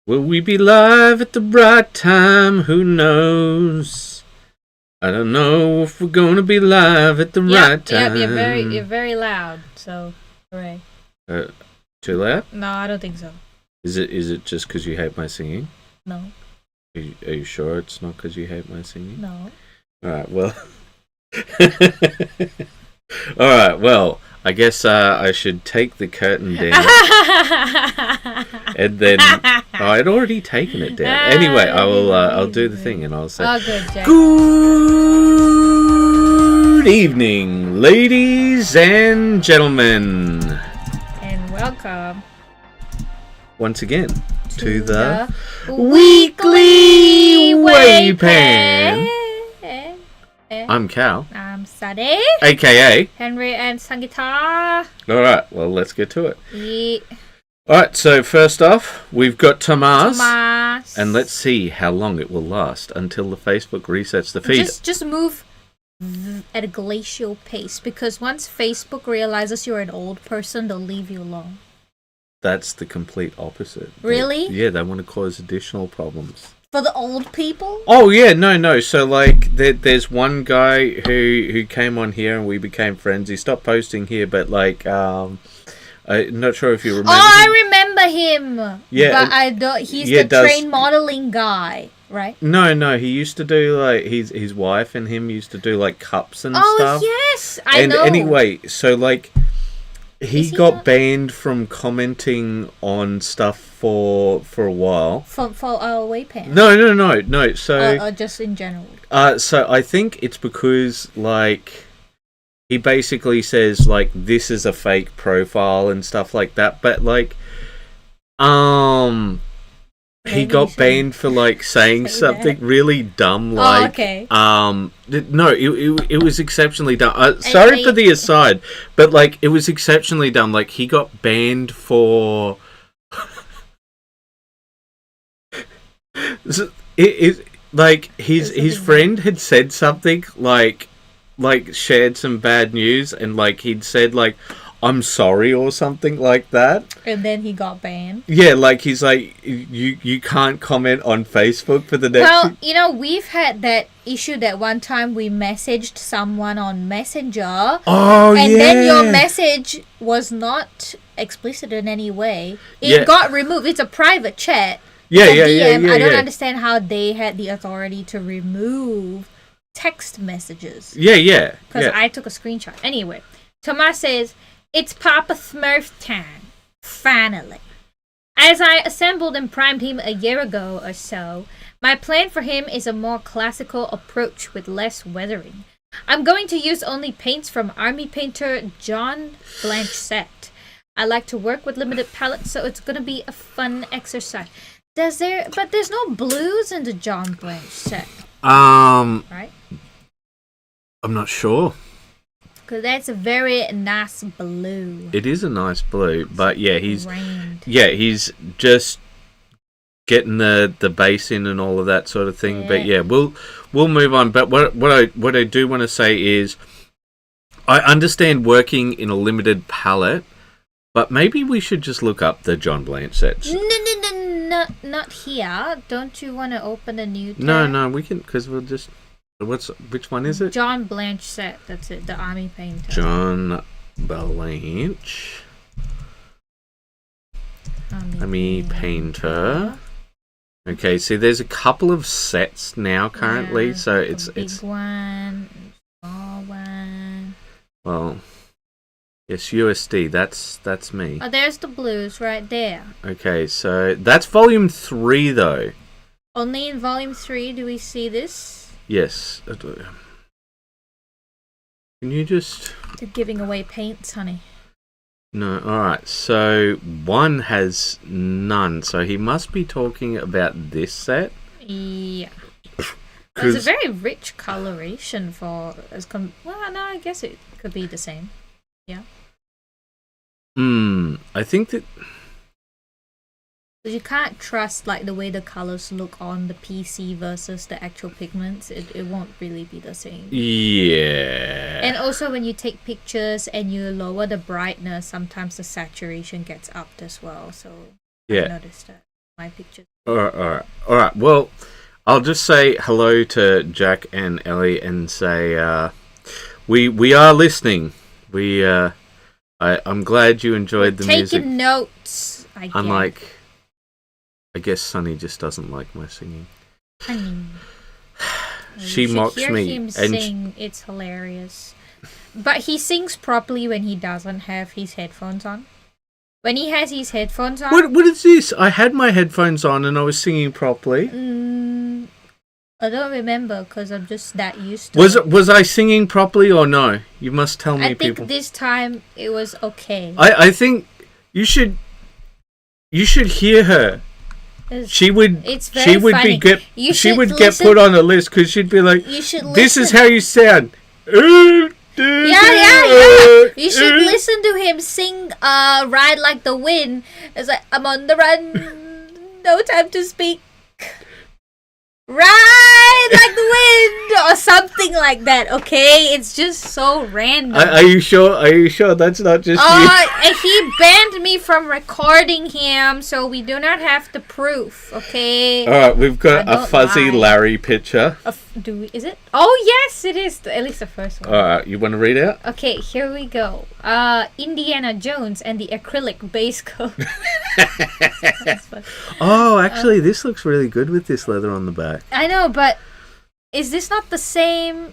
Will we be live at the right time? Who knows? I don't know if we're gonna be live at the right time. Yeah, you're very loud. So, hooray! Too loud? No, I don't think so. Is it just because you hate my singing? No. Are you sure it's not because you hate my singing? No. All right. Well. All right. Well, I guess I should take the curtain down, and then I'd already taken it down. Anyway, I'll do the thing, and I'll say, good, Jack. Good evening, ladies and gentlemen, And welcome once again to the weekly WAYPN. I'm Karl, I'm Sade, aka Henry, and Sangita. All right, well, let's get to it. Yeah. All right, so first off, we've got Tomas, Tomas. and let's see how long it will last until the Facebook resets the feed. Just move at a glacial pace, because once Facebook realizes you're an old person, they'll leave you alone. That's the complete opposite. Really? They want to cause additional problems. For the old people? Oh yeah, no. So like, there's one guy who came on here and we became friends. He stopped posting here, but like, I'm not sure if you remember. Oh, I remember him. Yeah, but I don't. He's the train modeling guy, right? No. He used to do like his wife and him used to do like cups and stuff. Oh yes, I know. And anyway, so like, he got banned from commenting on stuff for a while. For our WAYPN? No. So just in general. So I think it's because like he basically says like this is a fake profile and stuff like that. But like he got banned for like saying something really dumb, like no, it was exceptionally dumb. Sorry for the aside, but like it was exceptionally dumb. Like he got banned for it like his friend had said something like shared some bad news, and like he'd said like I'm sorry or something like that, and then he got banned. Yeah, like he's like you can't comment on Facebook for the next. Well, we've had that issue that one time we messaged someone on Messenger. Oh, and then your message was not explicit in any way. It got removed. It's a private chat. Yeah. I don't understand how they had the authority to remove text messages. Yeah. Because I took a screenshot. Anyway, Tomas says, it's Papa Smurf time. Finally. As I assembled and primed him a year ago or so, my plan for him is a more classical approach with less weathering. I'm going to use only paints from army painter John Blanchett. I like to work with limited palettes, so it's going to be a fun exercise. There's no blues in the John Blanchett. Right? I'm not sure. Because that's a very nice blue. It is a nice blue, but he's just getting the base in and all of that sort of thing. Yeah. But we'll move on. But what I do want to say is, I understand working in a limited palette, but maybe we should just look up the John Blanchett. No, not here. Don't you want to open a new tab? No, we can, because we'll just. Which one is it? John Blanchett. That's it. The army painter. John Blanch. Army painter. Okay, see, there's a couple of sets now currently, so it's big one, small one. Well, yes, USD. That's me. Oh, there's the blues right there. Okay, so that's volume 3 though. Only in volume 3 do we see this. Yes. Can you just... They're giving away paints, honey. No, alright. So, one has none. So, he must be talking about this set. Yeah. It's a very rich coloration for... well, no, I guess it could be the same. Yeah. I think that... You can't trust like the way the colors look on the PC versus the actual pigments. It won't really be the same. Yeah. And also when you take pictures and you lower the brightness, sometimes the saturation gets upped as well. So I noticed that. my pictures. All right. Well, I'll just say hello to Jack and Ellie and say we are listening. I'm glad you enjoyed the music. Taking notes. Unlike, I guess Sunny just doesn't like my singing. I mean, she mocks hear me. Him sing. It's hilarious. But he sings properly when he doesn't have his headphones on. When he has his headphones on... What is this? I had my headphones on and I was singing properly. I don't remember because I'm just that used to it. Was I singing properly or no? You must tell me, people. I think this time it was okay. I think you should hear her. She would funny. get put on a list because she'd be like, "This is how you sound." Yeah. You should listen to him sing Ride Like the Wind. It's like, I'm on the run, no time to speak. Ride like the wind or something like that, okay? It's just so random. Are you sure that's not just you? He banned me from recording him, so we do not have the proof, okay? Alright, we've got a fuzzy Larry picture. Is it? Oh, yes, it is. At least the first one. Alright, you want to read out? Okay, here we go. Indiana Jones and the acrylic base coat. Oh, actually, this looks really good with this leather on the back. I know, but is this not the same?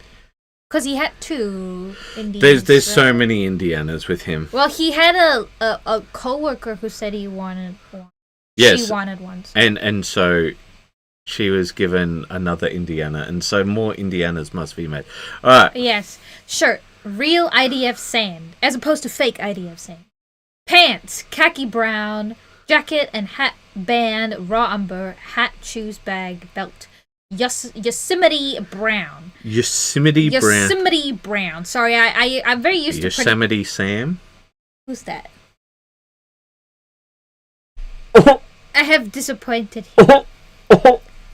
Because he had two Indians. There's so many Indianas with him. Well, he had a co-worker who said he wanted one. Yes. She wanted one. So. And so she was given another Indiana, and so more Indianas must be made. All right. Yes. Shirt, real IDF sand, as opposed to fake IDF sand. Pants, khaki brown. Jacket and hat band, raw umber, hat, shoes, bag, belt. Yosemite brown. Yosemite brown. Sorry, I'm very used to... Yosemite Sam? Who's that? I have disappointed him.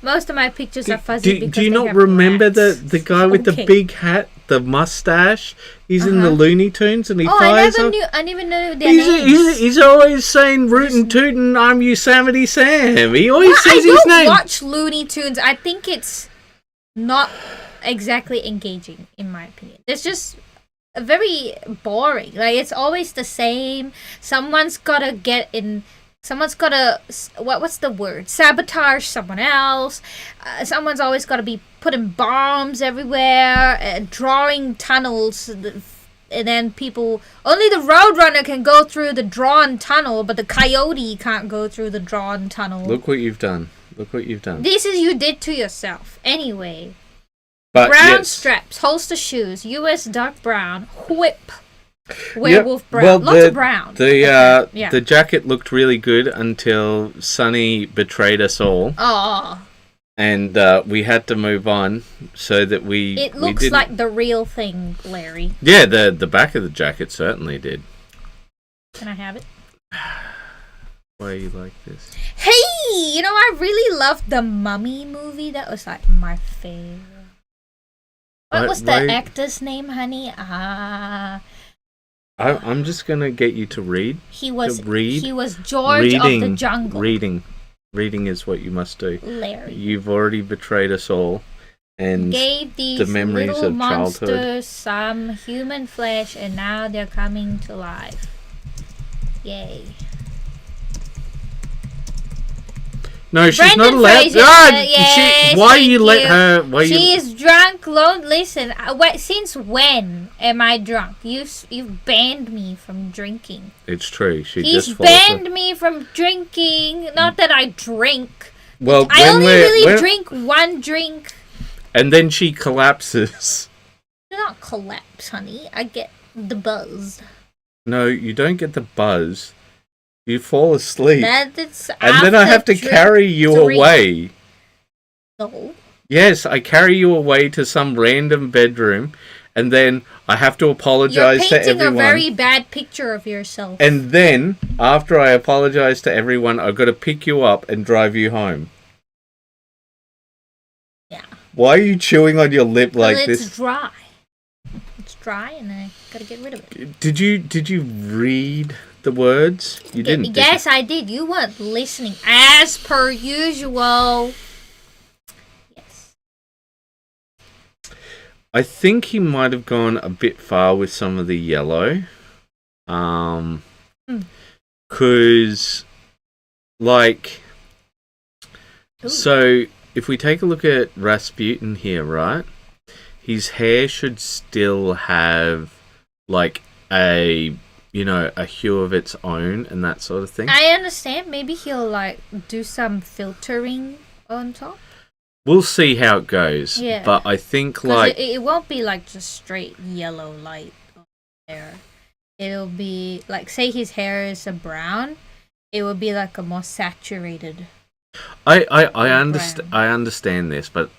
Most of my pictures are fuzzy because do you not remember the guy with the big hat, the mustache? He's in the Looney Tunes and he flies up. I never knew their names. He's always saying rootin' tootin', I'm Yosemite Sam. He always says his name. I don't watch Looney Tunes. I think it's not exactly engaging, in my opinion. It's just very boring. Like, it's always the same. Someone's got to what's the word? Sabotage someone else. Someone's always got to be putting bombs everywhere, drawing tunnels, and then only the Roadrunner can go through the drawn tunnel, but the Coyote can't go through the drawn tunnel. Look what you've done. This is you did to yourself. Anyway. But brown straps, holster shoes, US dark brown, whip. Werewolf brown. Well, lots of brown. The jacket looked really good until Sunny betrayed us all. Oh. And we had to move on so that we... It looks like the real thing, Larry. Yeah, the back of the jacket certainly did. Can I have it? Why are you like this? Hey! I really loved the Mummy movie. That was like my favorite. What was the actor's name, honey? I'm just gonna get you to read. He was George of the Jungle. Reading is what you must do. Larry. You've already betrayed us all, and gave these the memories little of childhood. Monsters some human flesh, and now they're coming to life. Yay! No, she's Brendan not allowed. Fraser, Yes, why you let her? She is drunk. Listen. Since when am I drunk? You've banned me from drinking. It's true. He's banned me from drinking. Not that I drink. Well, I only drink one drink. And then she collapses. Do not collapse, honey. I get the buzz. No, you don't get the buzz. You fall asleep. And then I have to carry you away. No. Yes, I carry you away to some random bedroom, and then I have to apologize to everyone. You're painting a very bad picture of yourself. And then, after I apologize to everyone, I've got to pick you up and drive you home. Yeah. Why are you chewing on your lip like this? It's dry. It's dry, and I gotta get rid of it. Did you read the words? You didn't. Yes, I did. You weren't listening, as per usual. Yes. I think he might have gone a bit far with some of the yellow. Because, like, ooh. So if we take a look at Rasputin here, right? His hair should still have, like, a hue of its own and that sort of thing. I understand. Maybe he'll, like, do some filtering on top. We'll see how it goes. Yeah. But I think, like... It won't be, like, just straight yellow light hair. It'll be, like, say his hair is a brown, it will be, like, a more saturated I understand this, but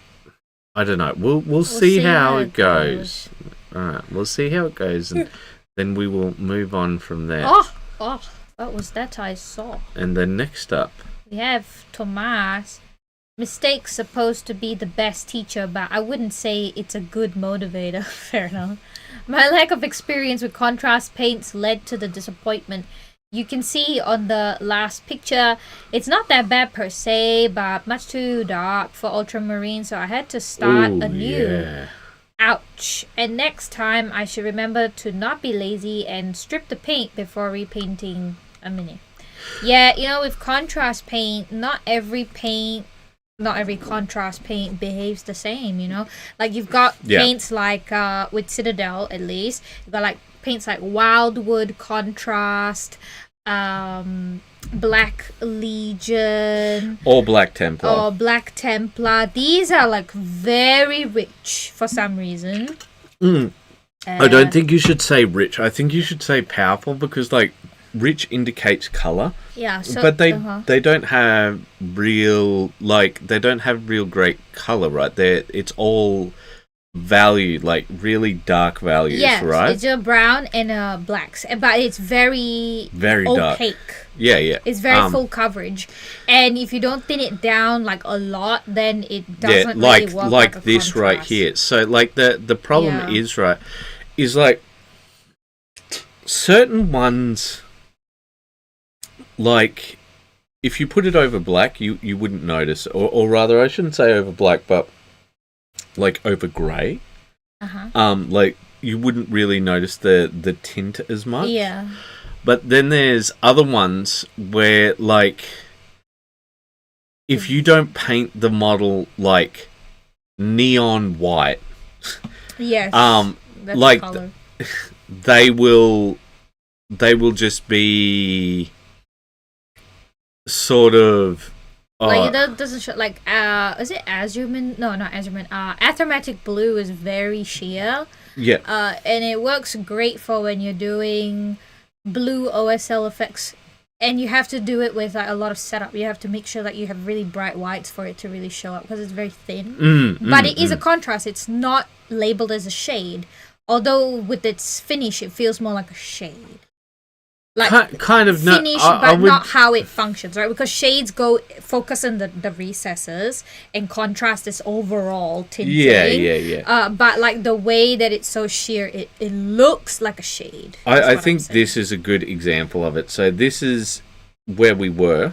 I don't know. We'll see how it goes. All right, we'll see how it goes, and then we will move on from there. Oh, what was that I saw? And then next up, we have Tomas. Mistakes supposed to be the best teacher, but I wouldn't say it's a good motivator. Fair enough. My lack of experience with contrast paints led to the disappointment. You can see on the last picture, it's not that bad per se, but much too dark for ultramarine, so I had to start anew. Yeah. Ouch. And next time, I should remember to not be lazy and strip the paint before repainting a mini. Yeah, with contrast paint, not every contrast paint behaves the same, Like, you've got paints like, with Citadel, at least, you've got, like, paints like Wildwood Contrast, Black Legion, or Black Templar. These are, like, very rich for some reason. I don't think you should say rich. I think you should say powerful, because, like, rich indicates color. Yeah, so, but they don't have real great color, right? It's all valued, like really dark values, right? It's a brown and a blacks, but it's very opaque. Dark. Yeah. It's very full coverage, and if you don't thin it down like a lot, then it doesn't really work like this contrast. Right here. So, like, the problem is like certain ones, like, if you put it over black, you wouldn't notice, or rather, I shouldn't say over black, but like over grey. Like, you wouldn't really notice the tint as much. Yeah. But then there's other ones where, like, if you don't paint the model like neon white, yes, that's like color. they will just be sort of like, it doesn't show, like, is it azurman? No, not azurman. Athematic blue is very sheer. Yeah. And it works great for when you're doing blue OSL effects, and you have to do it with, like, a lot of setup. You have to make sure that you have really bright whites for it to really show up, because it's very thin. But it is a contrast. It's not labeled as a shade, although with its finish, it feels more like a shade. Like, kind of finish, but not how it functions, right? Because shades focus on the recesses, and contrast is overall tinting. Yeah. But, like, the way that it's so sheer, it looks like a shade. I think this is a good example of it. So this is where we were,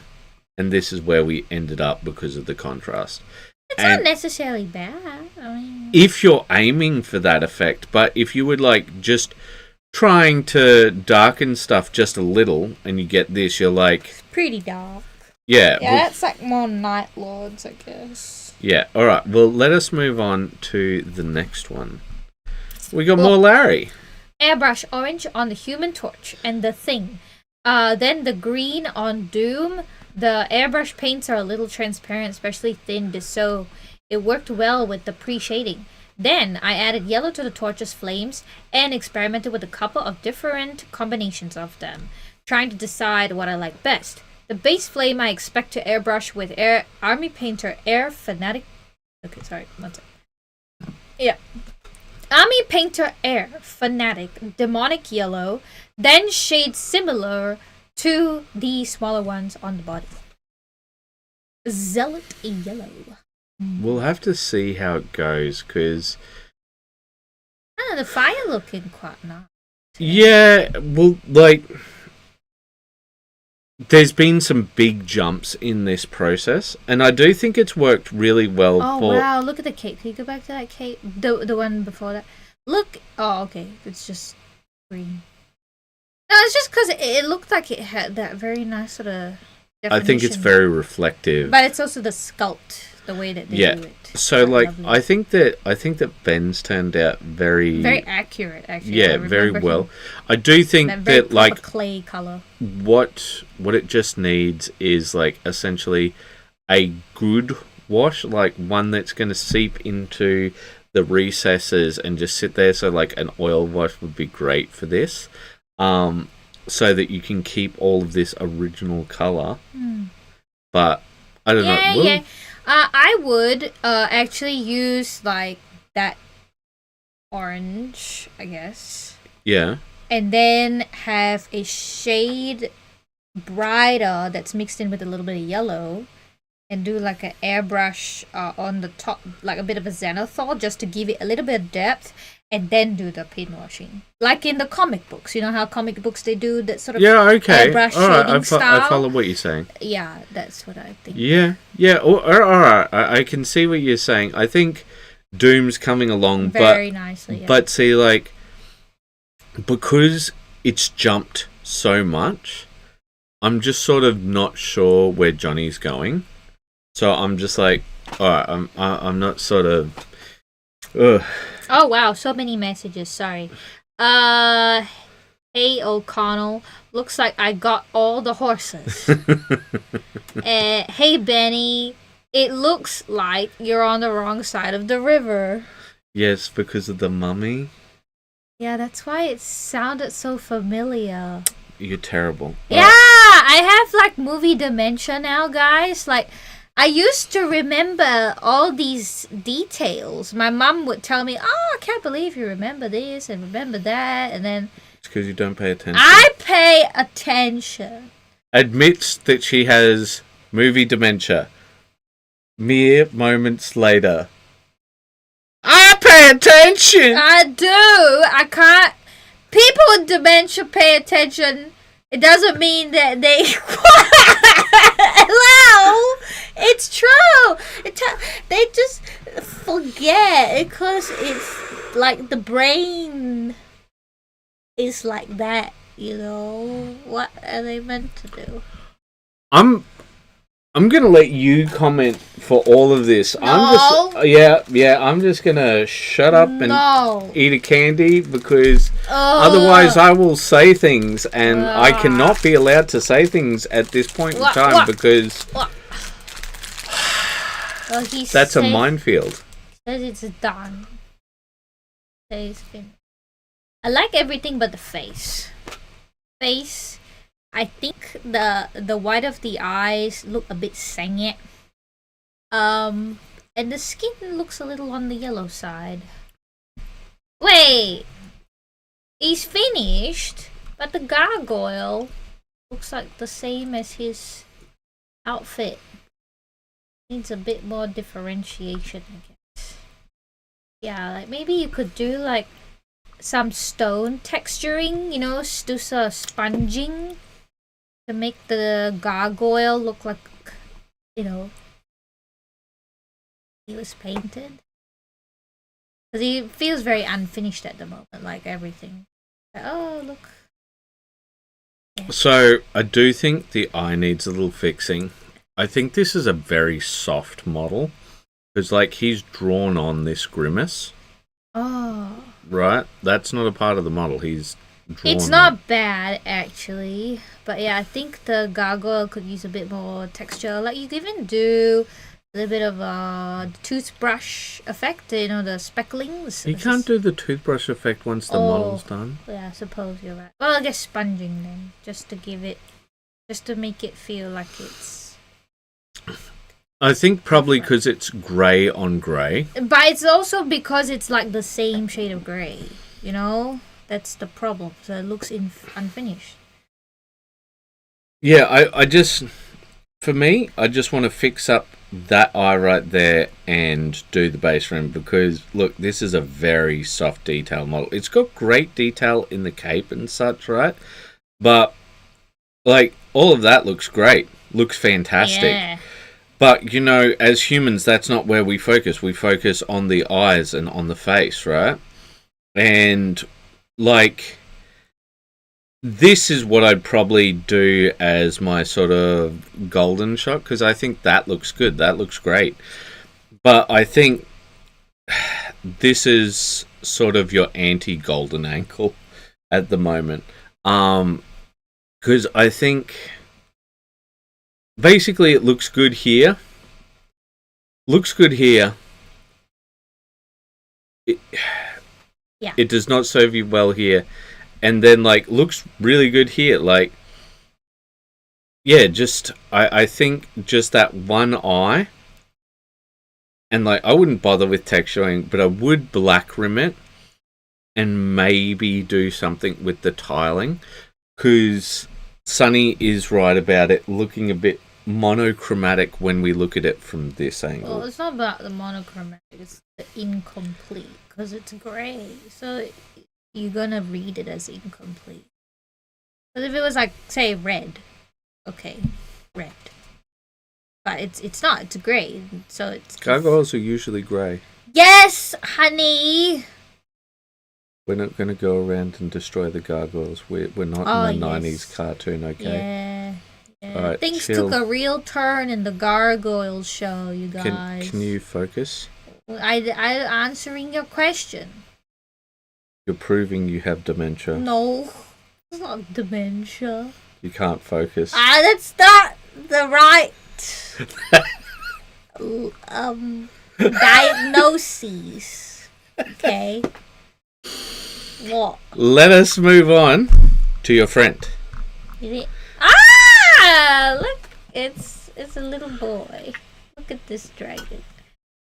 and this is where we ended up because of the contrast. It's not necessarily bad. I mean, if you're aiming for that effect, but if you would, like, just trying to darken stuff just a little, and you get this, you're like... It's pretty dark. Yeah. Yeah, that's like more Night Lords, I guess. Yeah, alright. Well, let us move on to the next one. We got more Larry. Airbrush orange on the Human Torch and the Thing. Then the green on Doom. The airbrush paints are a little transparent, especially thin, so it worked well with the pre-shading. Then I added yellow to the torch's flames and experimented with a couple of different combinations of them, trying to decide what I like best. The base flame I expect to airbrush with Army Painter Air Fanatic. Okay, sorry, one second. Yeah. Army Painter Air Fanatic Demonic Yellow, then shades similar to the smaller ones on the body. Zealot Yellow. We'll have to see how it goes, because... the fire looking quite nice. Yeah, well, like... there's been some big jumps in this process, and I do think it's worked really well. Oh wow! Look at the cape. Can you go back to that cape? The one before that. Look. Oh, okay. It's just green. No, it's just because it looked like it had that very nice sort of definition. I think it's very reflective, but it's also the sculpt, the way that they do it. So like, lovely. I think that Ben's turned out very accurate. Actually, yeah, very well. I do think that like clay color. What it just needs is like essentially a good wash, like one that's going to seep into the recesses and just sit there. So like an oil wash would be great for this. So that you can keep all of this original color. But I don't know. Yeah. I would actually use like that orange, I guess. Yeah. And then have a shade brighter that's mixed in with a little bit of yellow. And do like an airbrush on the top, like a bit of a zenithal, just to give it a little bit of depth, and then do the pin washing, like in the comic books. You know how comic books they do that sort of airbrush shading style. I follow what you're saying. Yeah, that's what I think. Yeah. All right. I can see what you're saying. I think Doom's coming along, very nicely. Yeah. But see, like, because it's jumped so much, I'm just sort of not sure where Johnny's going. So I'm just like, all right, I'm not sort of. Ugh. Oh wow, so many messages. Sorry. Hey O'Connell, looks like I got all the horses. Hey Benny, it looks like you're on the wrong side of the river. Yes, because of the mummy. Yeah, that's why it sounded so familiar. You're terrible. Yeah, I have like movie dementia now, guys. Like, I used to remember all these details. My mum would tell me, "Oh, I can't believe you remember this and remember that," and then it's because you don't pay attention. I pay attention. Admits that she has movie dementia. Mere moments later, I pay attention. I do. I can't. People with dementia pay attention. It doesn't mean that they. Hello, it's true. They just forget because it's like the brain is like that. You know, what are they meant to do? I'm gonna let you comment for all of this. No. I'm just gonna shut up and eat a candy because otherwise I will say things and I cannot be allowed to say things at this point in time because that's a minefield. Says it's done. Says finished. I like everything but the face. I think the white of the eyes look a bit sangit. And the skin looks a little on the yellow side. Wait, he's finished, but the gargoyle looks like the same as his outfit. Needs a bit more differentiation, I guess. Yeah, like maybe you could do like some stone texturing, you know, do some sponging. To make the gargoyle look like, you know, he was painted. Because he feels very unfinished at the moment, like everything. Oh, look. Yeah. So, I do think the eye needs a little fixing. I think this is a very soft model. Because, like, he's drawn on this grimace. Oh. Right? That's not a part of the model. He's It's not bad, actually. But yeah, I think the gargoyle could use a bit more texture. Like, you could even do a little bit of a toothbrush effect, you know, the specklings. You can't do the toothbrush effect once the model's done. Yeah, I suppose you're right. Well, I guess sponging then, just to make it feel like it's... I think probably because it's grey on grey. But it's also because it's like the same shade of grey, you know? That's the problem. So it looks unfinished. Yeah, I just want to fix up that eye right there and do the base rim because, look, this is a very soft detail model. It's got great detail in the cape and such, right? But like, all of that looks great. Looks fantastic. Yeah. But, as humans, that's not where we focus. We focus on the eyes and on the face, right? And, like, this is what I'd probably do as my sort of golden shot, because I think that looks good. That looks great. But I think this is sort of your anti-golden ankle at the moment. Because I think basically it looks good here. It does not serve you well here. And then, like, looks really good here. Like, yeah, just, I think just that one eye. And, like, I wouldn't bother with texturing, but I would black rim it. And maybe do something with the tiling. Because Sunny is right about it looking a bit monochromatic when we look at it from this angle. Well, it's not about the monochromatic, it's the incomplete. Because it's grey. So you're gonna read it as incomplete. But if it was like, say, red, okay, red, but it's not. It's grey, so it's. Gargoyles are usually grey. Yes, honey. We're not going to go around and destroy the gargoyles. We're not in the 90s cartoon, okay? Yeah. All right, Things chill. took a real turn in the gargoyle show, you guys. Can you focus? I answering your question. You're proving you have dementia. No, it's not dementia. You can't focus. That's not the right diagnoses. Okay. What? Let us move on to your friend. Is it? Look, it's a little boy. Look at this dragon.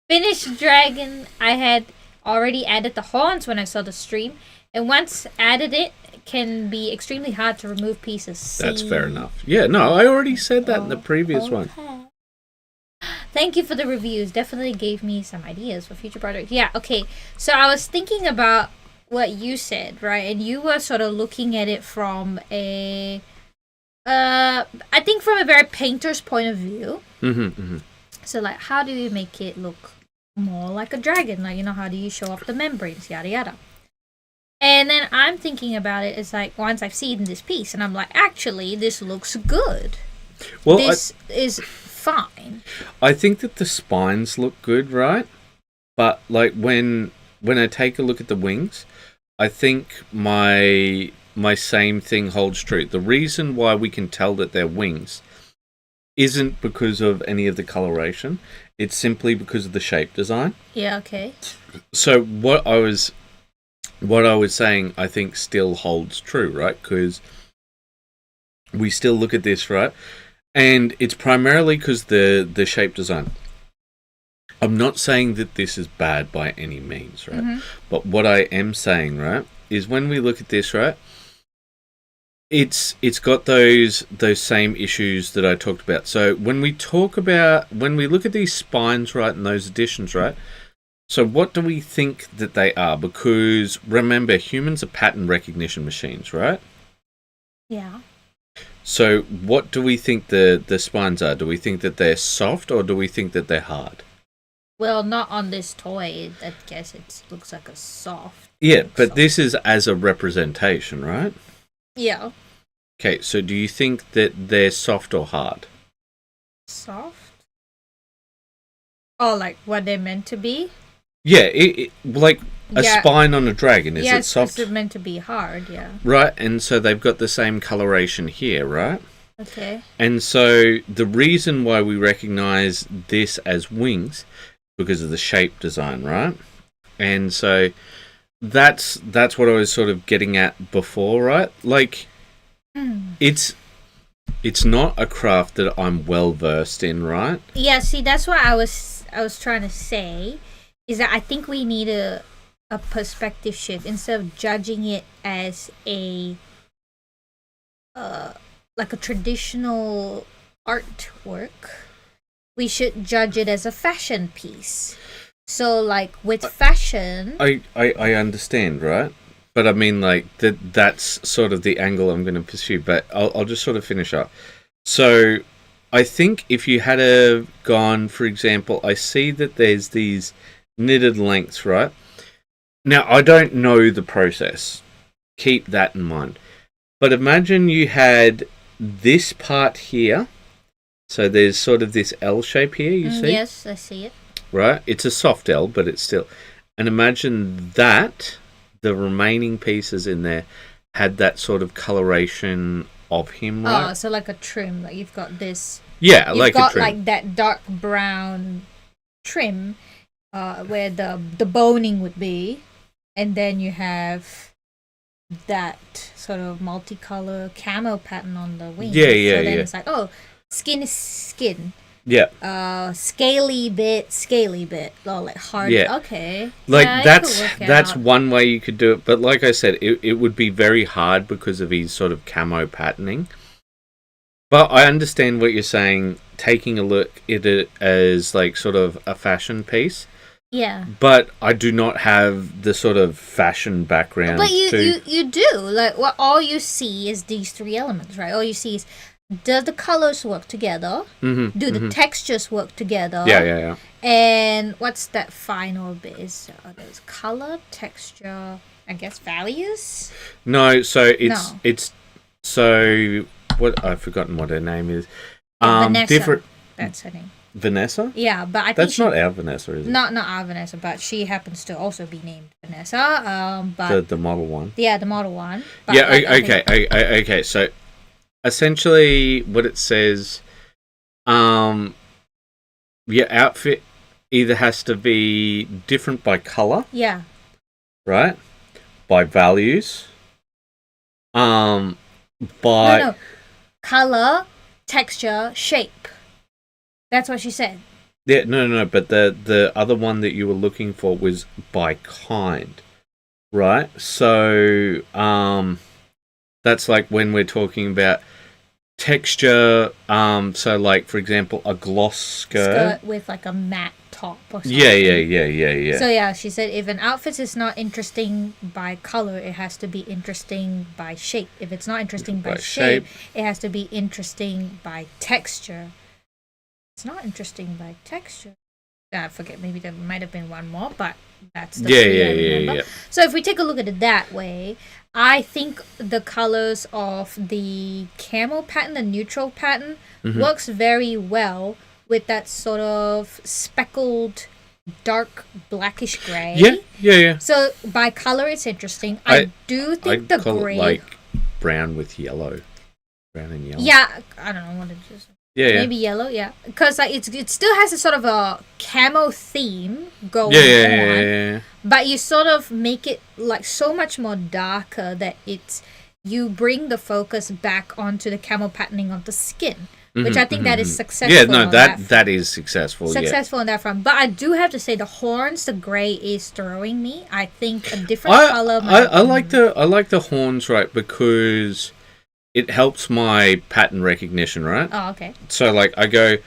Finished dragon. I had already added the horns when I saw the stream, and once added it can be extremely hard to remove pieces. That's fair enough. Yeah, no, I already said that in the previous one. Thank you for the reviews. Definitely gave me some ideas for future projects. Yeah, okay. So I was thinking about what you said, right? And you were sort of looking at it from a I think from a very painter's point of view. So, like, how do you make it look more like a dragon? Like, how do you show off the membranes, yada yada. And then I'm thinking about it as, like, once I've seen this piece, and I'm like, actually, this looks good. Well, this is fine. I think that the spines look good, right? But, like, when I take a look at the wings, I think my same thing holds true. The reason why we can tell that they're wings isn't because of any of the coloration. It's simply because of the shape design. Yeah, okay. So what I was saying, I think still holds true, right? Because we still look at this, right? And it's primarily because the shape design. I'm not saying that this is bad by any means, right? But what I am saying, right, is when we look at this, right, it's got those same issues that I talked about. So when we look at these spines, right, and those additions, right, so what do we think that they are? Because remember, humans are pattern recognition machines, right? Yeah. So what do we think the spines are? Do we think that they're soft or do we think that they're hard? Well, not on this toy. I guess it looks like a soft. Yeah, but this is as a representation, right? Yeah. Okay, so do you think that they're soft or hard? Soft? Oh, like what they're meant to be? Yeah, like a spine on a dragon. Is it soft? Yes, it's meant to be hard, yeah. Right, and so they've got the same coloration here, right? Okay. And so the reason why we recognize this as wings because of the shape design, right? And so that's what I was sort of getting at before, right? Like it's not a craft that I'm well versed in, right? Yeah, see, that's what I was trying to say, is that I think we need a perspective shift. Instead of judging it as a like a traditional artwork, we should judge it as a fashion piece. So, like, with fashion... I understand, right? but I mean, like, that's sort of the angle I'm going to pursue, but I'll just sort of finish up. So, I think if you had gone, for example, I see that there's these knitted lengths, right? Now, I don't know the process. Keep that in mind. But imagine you had this part here. So there's sort of this L shape here, you see? Yes, I see it. Right? It's a soft L, but it's still... And imagine that, the remaining pieces in there, had that sort of coloration of him, right? Oh, so like a trim. Like you've got this... Yeah, like a trim. You've got like that dark brown trim where the boning would be. And then you have that sort of multicolor camo pattern on the wings. Yeah. So then it's like, oh, skin is skin. Yeah. Scaly bit. Or like hard. Yeah. Okay. Like yeah, that's one way you could do it. But like I said, it would be very hard because of his sort of camo patterning. But I understand what you're saying, taking a look at it as like sort of a fashion piece. Yeah. But I do not have the sort of fashion background. But you do. Like, all you see is these three elements, right? All you see is, does the colors work together? Mm-hmm, do the textures work together? Yeah. And what's that final bit? There's color, texture, I guess values? No, so it's so what I've forgotten what her name is. Vanessa. Different. That's her name. Vanessa? Yeah, but I think that's not our Vanessa, is it? Not our Vanessa, but she happens to also be named Vanessa. But the model one. Yeah, the model one. But yeah. Okay. So essentially, what it says, your outfit either has to be different by color. Yeah. Right. By values. No. Color, texture, shape. That's what she said. Yeah, no. But the other one that you were looking for was by kind, right? So that's like when we're talking about texture. So like for example, a gloss skirt with like a matte top or something. Yeah. So yeah, she said if an outfit is not interesting by color, it has to be interesting by shape. If it's not interesting by shape, it has to be interesting by texture. It's not interesting by texture. I forget, maybe there might have been one more, but that's the three I remember. Yeah. So if we take a look at it that way, I think the colors of the camo pattern, the neutral pattern, works very well with that sort of speckled, dark, blackish gray. Yeah. So by color, it's interesting. I do think the gray... it like brown with yellow. Brown and yellow. Yeah, I don't know what it is. Yeah. Maybe yellow, yeah. Because like, it still has a sort of a camo theme going on. Yeah. But you sort of make it like so much more darker that you bring the focus back onto the camo patterning of the skin. Which I think that is successful. Yeah, no, that is successful. Successful on that front. But I do have to say the horns, the grey is throwing me. I think a different color. I like the horns, right, because it helps my pattern recognition, right? Oh, okay. So like I go,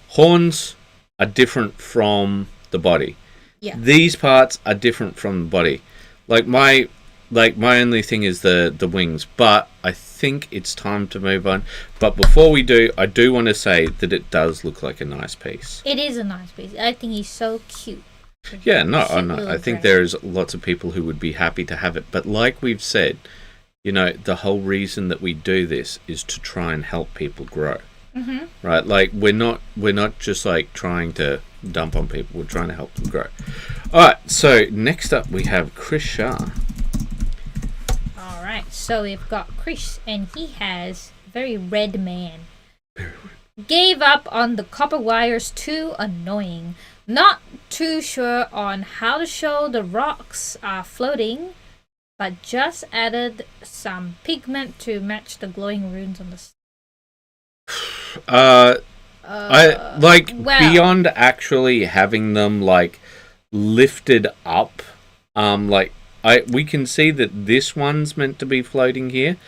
horns are different from the body. Yeah. These parts are different from the body. Like my only thing is the wings, but I think it's time to move on. But before we do, I do want to say that it does look like a nice piece. It is a nice piece. I think he's so cute. Yeah, no, I think there's lots of people who would be happy to have it. But like we've said, you know, the whole reason that we do this is to try and help people grow. Mm-hmm. Right? Like we're not just like trying to dump on people. We're trying to help them grow. All right. So next up we have Chris Shah. All right. So we've got Chris, and he has very red man. Gave up on the copper wires, too annoying. Not too sure on how to show the rocks are floating, but just added some pigment to match the glowing runes on the I like beyond actually having them like lifted up. We can see that this one's meant to be floating here,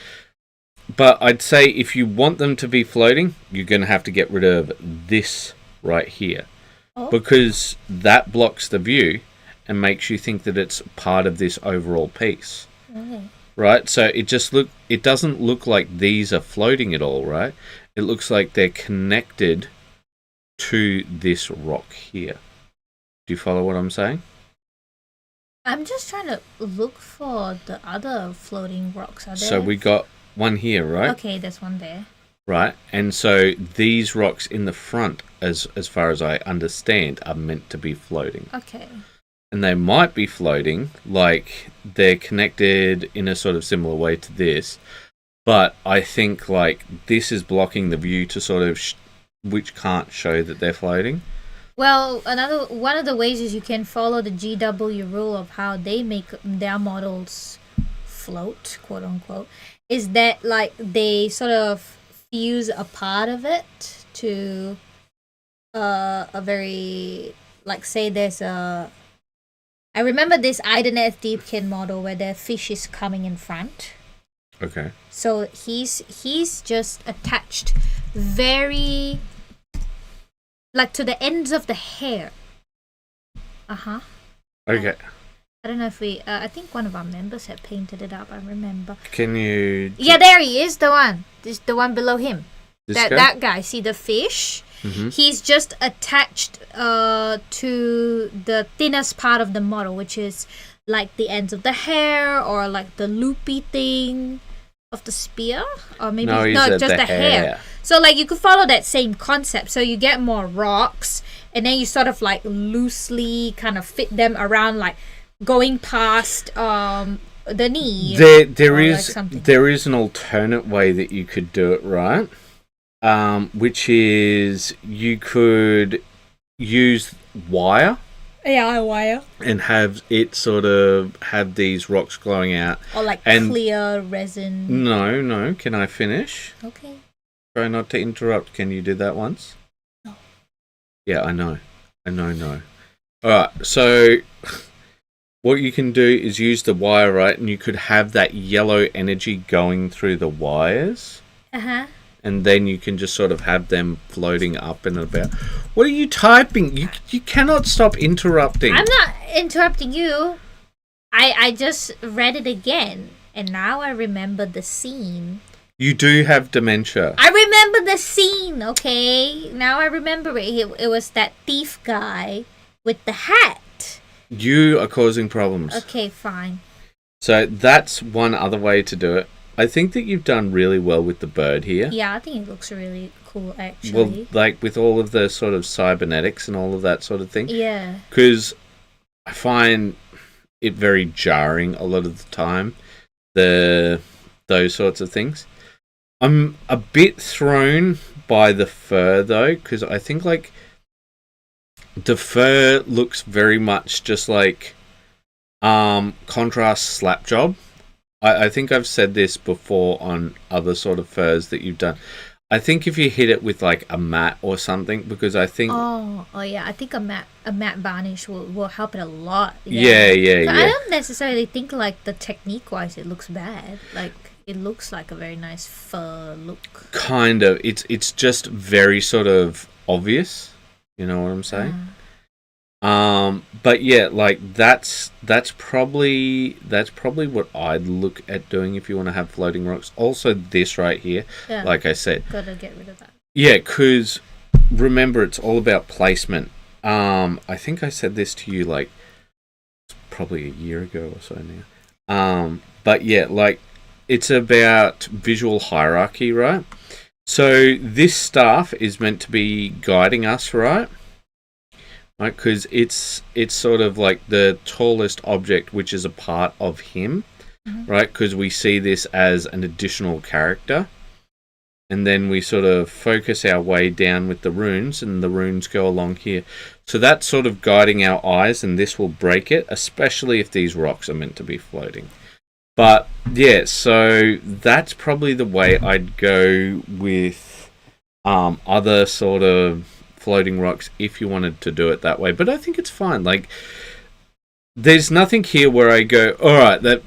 but I'd say if you want them to be floating, you're going to have to get rid of this right here, because that blocks the view and makes you think that it's part of this overall piece. Okay. Right? So it doesn't look like these are floating at all, right? It looks like they're connected to this rock here. Do you follow what I'm saying? I'm just trying to look for the other floating rocks. Are there? So we got one here, right? Okay, there's one there. Right, and so these rocks in the front, as far as I understand, are meant to be floating. Okay. And they might be floating, like they're connected in a sort of similar way to this, but I think like this is blocking the view to sort of, which can't show that they're floating. Well, one of the ways is you can follow the GW rule of how they make their models float, quote unquote, is that like they sort of fuse a part of it to a very, like, say there's a, I remember this Ideneth Deepkin model where the fish is coming in front. Okay. So he's just attached very, like, to the ends of the hair. Okay. I don't know if we, I think one of our members had painted it up, I remember. Can you... Yeah, there he is, the one. The one below him. This guy? That guy, see the fish? Mm-hmm. He's just attached to the thinnest part of the model, which is like the ends of the hair or like the loopy thing of the spear. Or maybe, no, just the hair. So like you could follow that same concept. So you get more rocks and then you sort of like loosely kind of fit them around, like going past the knee. There is an alternate way that you could do it, right? Which is you could use wire. Yeah, wire. And have it sort of have these rocks glowing out. Or like clear resin. No. Can I finish? Okay. Try not to interrupt. Can you do that once? No. Yeah, I know. Alright, so what you can do is use the wire, right? And you could have that yellow energy going through the wires. Uh-huh. And then you can just sort of have them floating up and about. What are you typing? You cannot stop interrupting. I'm not interrupting you. I just read it again, and now I remember the scene. You do have dementia. I remember the scene, okay? Now I remember it. It was that thief guy with the hat. You are causing problems. Okay, fine. So that's one other way to do it. I think that you've done really well with the bird here. Yeah, I think it looks really cool, actually. Well, like with all of the sort of cybernetics and all of that sort of thing. Yeah. Because I find it very jarring a lot of the time, those sorts of things. I'm a bit thrown by the fur, though, because I think, like, the fur looks very much just like contrast slap job. I think I've said this before on other sort of furs that you've done. I think if you hit it with like a matte or something, because I think oh yeah, I think a matte varnish will help it a lot. Yeah. I don't necessarily think like the technique wise it looks bad. Like it looks like a very nice fur look. Kind of. It's just very sort of obvious. You know what I'm saying? But yeah, like that's probably what I'd look at doing if you want to have floating rocks. Also, this right here, like I said, gotta get rid of that. Yeah, because remember, it's all about placement. I think I said this to you like probably a year ago or so now. But yeah, like it's about visual hierarchy, right? So this staff is meant to be guiding us, right? Right, because it's sort of like the tallest object, which is a part of him, right? Because we see this as an additional character, and then we sort of focus our way down with the runes, and the runes go along here. So that's sort of guiding our eyes, and this will break it, especially if these rocks are meant to be floating. But yeah, so that's probably the way I'd go with other sort of floating rocks if you wanted to do it that way. But I think it's fine. Like, there's nothing here where I go, all right, that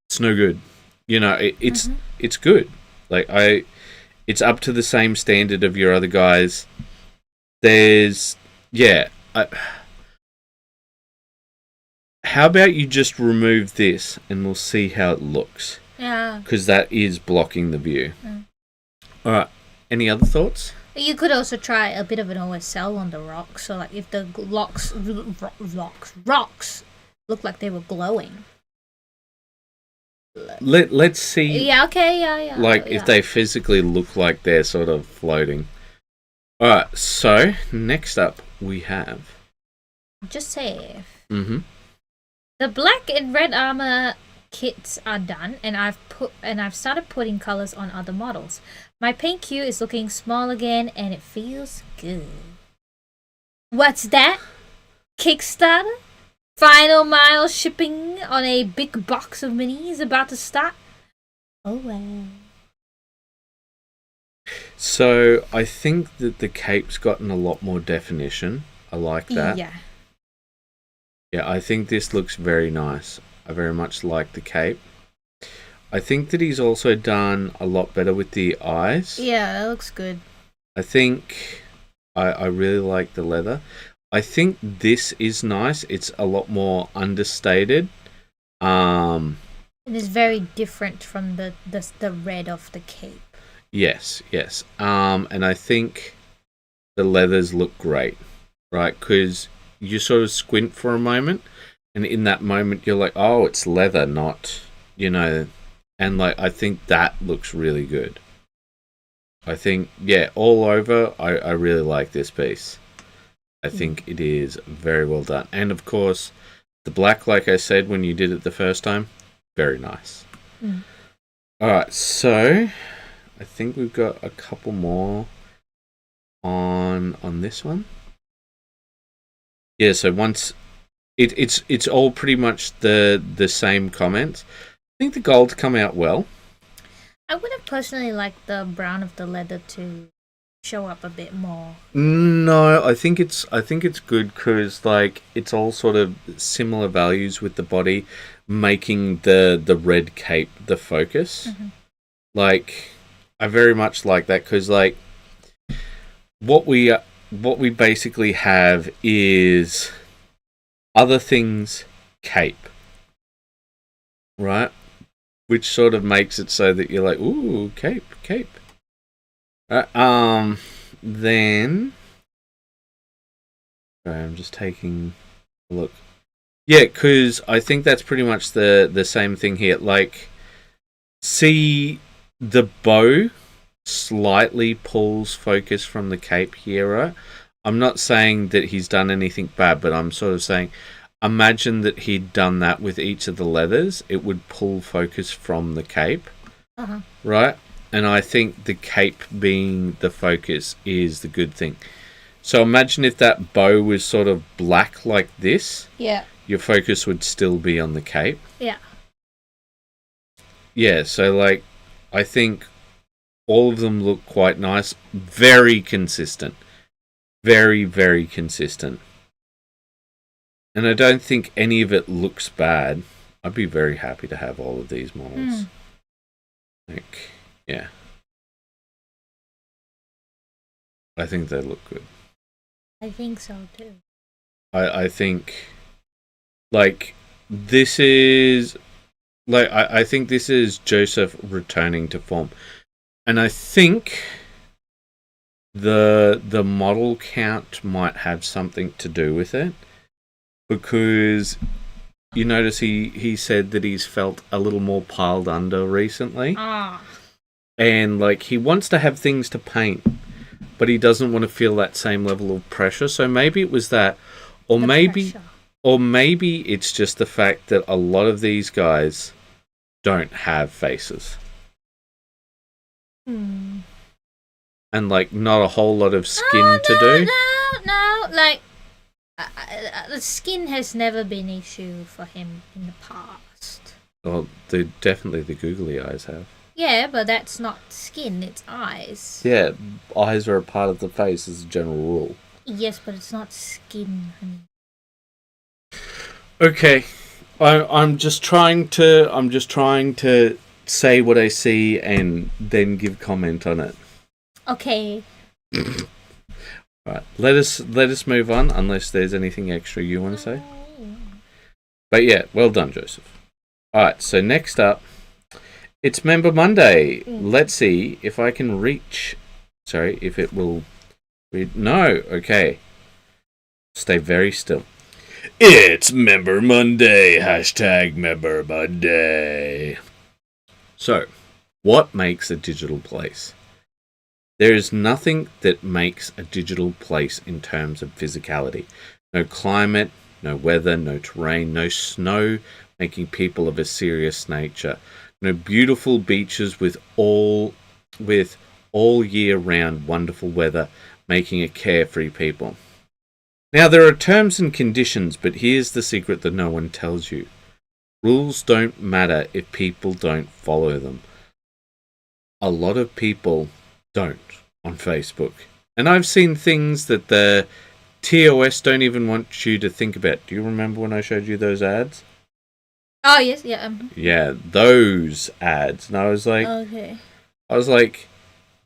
it's no good. You know, it's good. Like it's up to the same standard of your other guys. There's how how about you just remove this and we'll see how it looks? Yeah. Because that is blocking the view. All right. Any other thoughts? You could also try a bit of an OSL on the rocks. So, like, if the rocks look like they were glowing. Let's see. Yeah, okay, yeah. Like, if they physically look like they're sort of floating. All right, so next up we have... Just say. Mm-hmm. The black and red armor kits are done, and I've started putting colors on other models. My paint queue is looking small again, and it feels good. What's that? Kickstarter? Final mile shipping on a big box of minis about to start? Oh well. So I think that the cape's gotten a lot more definition. I like that. Yeah. Yeah, I think this looks very nice. I very much like the cape. I think that he's also done a lot better with the eyes. Yeah, that looks good. I think I really like the leather. I think this is nice. It's a lot more understated. It is very different from the red of the cape. Yes. And I think the leathers look great, right? Because you sort of squint for a moment, and in that moment you're like, oh, it's leather, not, and like I think that looks really good. I think, yeah, all over, I really like this piece. I think it is very well done. And of course, the black, like I said when you did it the first time, very nice. Alright, so I think we've got a couple more on this one. Yeah, so once it's all pretty much the same comments. I think the gold come out well. I would have personally liked the brown of the leather to show up a bit more. No, I think it's good because like it's all sort of similar values with the body, making the red cape the focus. Like I very much like that because like what we basically have is other things cape, right? Which sort of makes it so that you're like, ooh, cape. Then sorry, I'm just taking a look. Yeah, because I think that's pretty much the same thing here. Like, see the bow slightly pulls focus from the cape here, right? I'm not saying that he's done anything bad, but I'm sort of saying, imagine that he'd done that with each of the leathers. It would pull focus from the cape, right? And I think the cape being the focus is the good thing. So imagine if that bow was sort of black like this. Yeah. Your focus would still be on the cape. Yeah. Yeah, so like, I think all of them look quite nice. Very consistent. Very, very consistent. And I don't think any of it looks bad. I'd be very happy to have all of these models. Like, yeah. I think they look good. I think so too. I think, like, this is, like, I think this is Joseph returning to form. And I think the model count might have something to do with it. Because you notice he said that he's felt a little more piled under recently. And like he wants to have things to paint, but he doesn't want to feel that same level of pressure. So maybe it was that, or maybe it's just the fact that a lot of these guys don't have faces. And like not a whole lot of skin to do. No, like the skin has never been an issue for him in the past. Well, definitely the googly eyes have. Yeah, but that's not skin, it's eyes. Yeah, eyes are a part of the face as a general rule. Yes, but it's not skin, honey. Okay, I'm just trying to say what I see and then give comment on it. Okay. Right, let us move on unless there's anything extra you want to say. But yeah, well done, Joseph. Alright, so next up, it's Member Monday. Let's see if I can reach... Sorry, if it will... No, okay. Stay very still. It's Member Monday. Hashtag Member Monday. So, what makes a digital place? There is nothing that makes a digital place in terms of physicality. No climate, no weather, no terrain, no snow making people of a serious nature. No beautiful beaches with all year round wonderful weather making a carefree people. Now there are terms and conditions, but here's the secret that no one tells you. Rules don't matter if people don't follow them. A lot of people don't on Facebook. And I've seen things that the TOS don't even want you to think about. Do you remember when I showed you those ads? Oh, yes, yeah. Yeah, those ads. And I was like... Okay. I was like,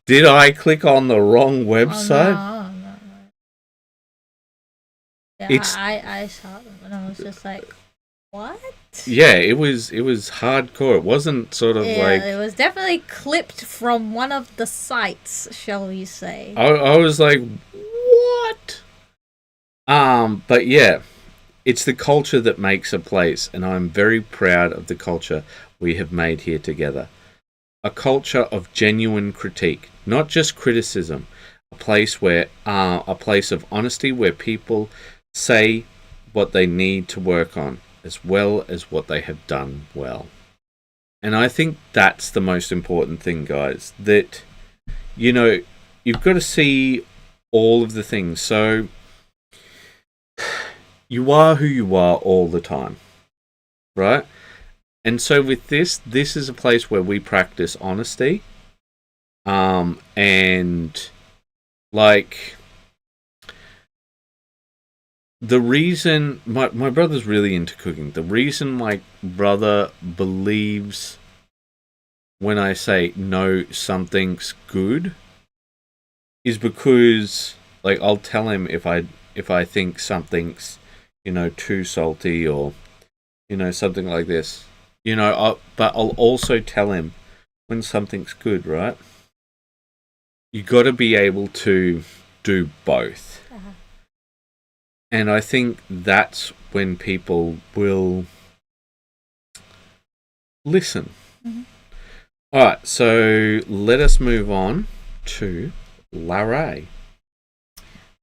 did I click on the wrong website? Oh, no. Yeah, I saw them and I was just like, what? Yeah, it was hardcore. It wasn't sort of like... it was definitely clipped from one of the sites, shall we say. I was like, what? But yeah, it's the culture that makes a place, and I'm very proud of the culture we have made here together. A culture of genuine critique, not just criticism. A place of honesty where people say what they need to work on, as well as what they have done well. And I think that's the most important thing, guys, that, you know, you've got to see all of the things. So you are who you are all the time, right? And so with this is a place where we practice honesty, and like... The reason my brother's really into cooking. The reason my brother believes when I say no, something's good, is because like I'll tell him if I think something's, you know, too salty or, you know, something like this. You know, but I'll also tell him when something's good, right? You got to be able to do both. And I think that's when people will listen. Mm-hmm. All right, so let us move on to Larray.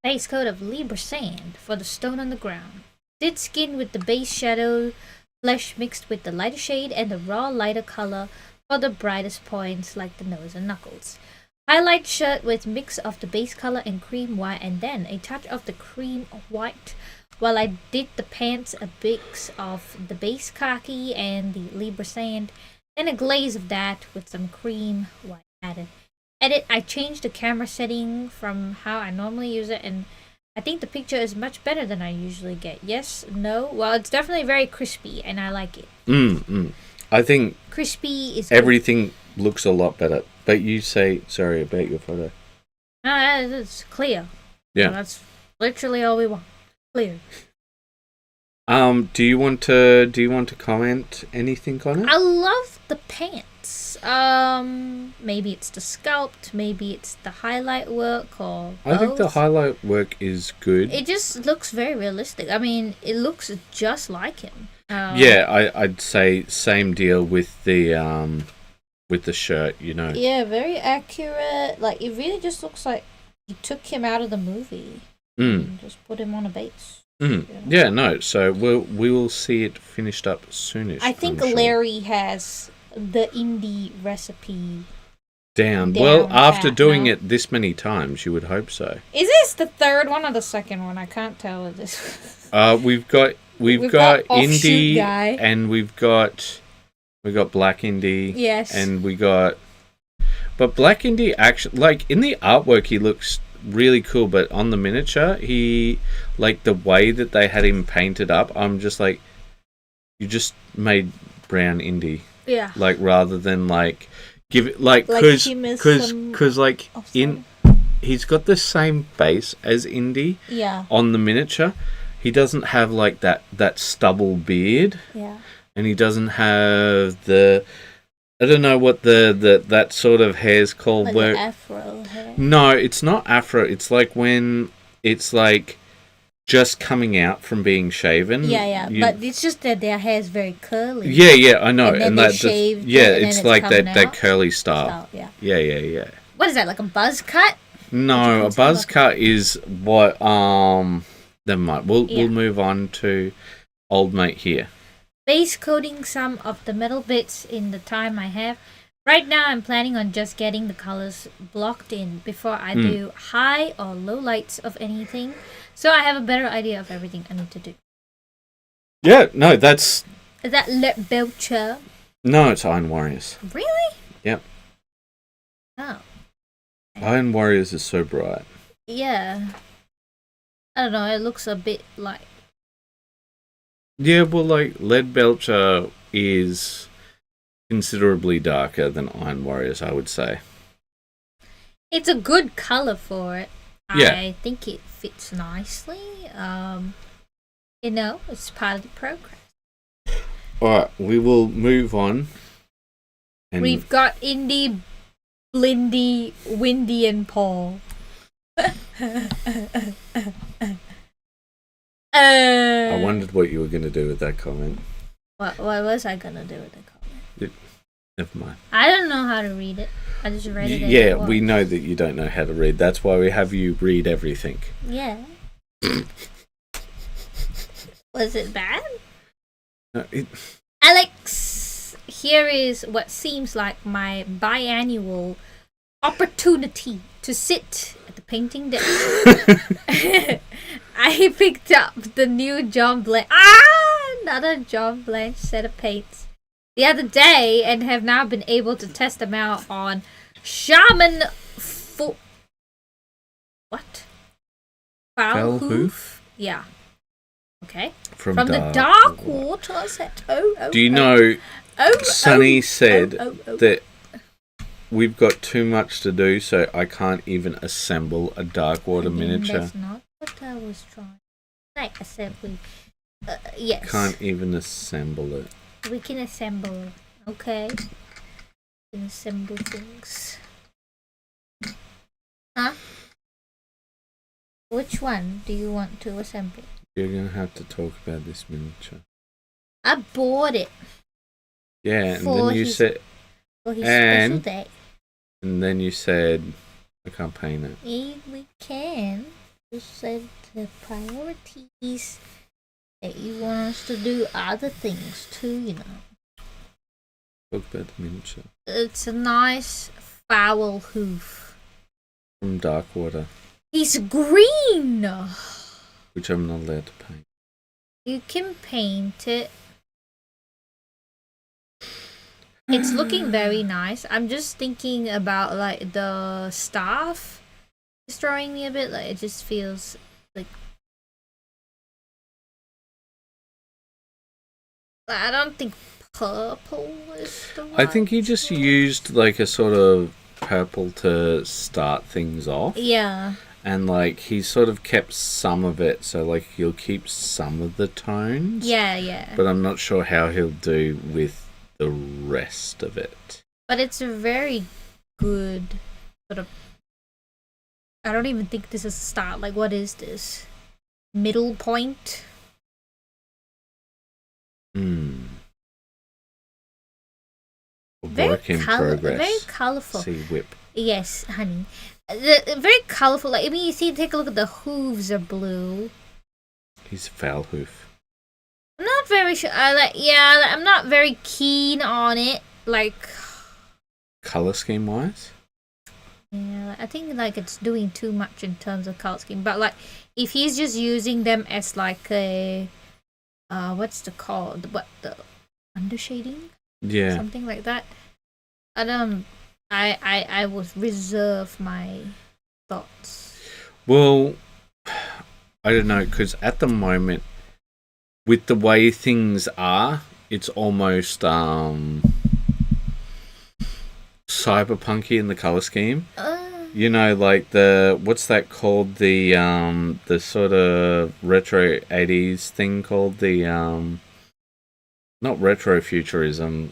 Base coat of Libra sand for the stone on the ground. Did skin with the base shadow, flesh mixed with the lighter shade, and the raw lighter color for the brightest points like the nose and knuckles. Highlight shirt with mix of the base color and cream white, and then a touch of the cream white, while I did the pants a mix of the base khaki and the Libra sand, and a glaze of that with some cream white added. Edit, I changed the camera setting from how I normally use it, and I think the picture is much better than I usually get. Yes, no, well, it's definitely very crispy, and I like it. I think crispy is everything good. Looks a lot better. But you say sorry about your photo. No, it's clear. Yeah, so that's literally all we want. Clear. Do you want to comment anything on it? I love the pants. Maybe it's the sculpt, maybe it's the highlight work, or both. I think the highlight work is good. It just looks very realistic. I mean, it looks just like him. Yeah, I'd say same deal with the shirt, you know. Yeah, very accurate. Like, it really just looks like you took him out of the movie and just put him on a base. You know? Yeah, no. So we will see it finished up soonish. I think Larry has the indie recipe down. Well, after doing it this many times, you would hope so. Is this the third one or the second one? I can't tell with this. We've got indie guy. And we've got Black Indie. Yes. And but Black Indie actually, like, in the artwork he looks really cool, but on the miniature, he, like, the way that they had him painted up, I'm just like, you just made Brown Indie. Yeah. Like, rather than, like, give it, like, cause like, he's got the same base as Indie. Yeah. On the miniature. he doesn't have like that stubble beard. Yeah. And he doesn't have the, I don't know what that sort of hair's called. Like where the afro hair. No, it's not afro. It's like when it's like just coming out from being shaven. Yeah. But it's just that their hair is very curly. Yeah, I know. And then that shaved. yeah, And it's then like coming that out. curly style. Yeah. Yeah. What is that, like a buzz cut? No, a buzz cut is what never mind. We'll move on to old mate here. Base coating some of the metal bits in the time I have. Right now I'm planning on just getting the colors blocked in before I do high or low lights of anything. So I have a better idea of everything I need to do. Yeah, no, that's... Is that Le Belcher? No, it's Iron Warriors. Really? Yep. Oh. Iron Warriors is so bright. Yeah. I don't know, it looks a bit like... Yeah, well, like, Lead Belcher is considerably darker than Iron Warriors, I would say. It's a good color for it. Yeah. I think it fits nicely. You know, it's part of the progress. Alright, we will move on. And We've got Indy, Blindy, Windy, and Paul. I wondered what you were going to do with that comment. What was I going to do with the comment? Never mind. I don't know how to read it. I just read it. Yeah, we know that you don't know how to read. That's why we have you read everything. Yeah. Was it bad? No, Alex, here is what seems like my biannual opportunity to sit at the painting desk. I picked up the new John Blanche. Another John Blanche set of paints the other day and have now been able to test them out on Shaman what? Foulhoof? Yeah. Okay. From the Dark Water set. Do you know, Sonny said that we've got too much to do, so I can't even assemble a Dark Water miniature. That's not what I was trying to say. Assembly. Yes. Can't even assemble it. We can assemble. Okay. We can assemble things. Huh? Which one do you want to assemble? You're going to have to talk about this miniature. I bought it. Yeah, and then you said... For his special day. And then you said, I can't paint it. Yeah, we can. You said the priorities that you want us to do other things too, you know. Talk about the miniature. It's a nice foul hoof. From Darkwater. He's green! Which I'm not allowed to paint. You can paint it. It's looking very nice. I'm just thinking about like the staff destroying me a bit. Like it just feels like I don't think purple is the one. I think he just used like a sort of purple to start things off. Yeah. And like he sort of kept some of it, so like he'll keep some of the tones. Yeah. But I'm not sure how he'll do with the rest of it. But it's a very good sort of... I don't even think this is a start. Like, what is this? Middle point? Work in progress. Very colourful. See whip. Yes, honey. Very colourful. Like, I mean, you see, take a look at the hooves are blue. He's a foul hoof. I'm not very sure. I'm not very keen on it. Like, color scheme wise. Yeah, I think like it's doing too much in terms of color scheme. But like, if he's just using them as like a, what's the called? What the undershading? Yeah. Something like that. I would reserve my thoughts. Well, I don't know, because at the moment, with the way things are, it's almost cyberpunky in the color scheme. You know, like what's that called? The sort of retro 80s thing called the not retrofuturism.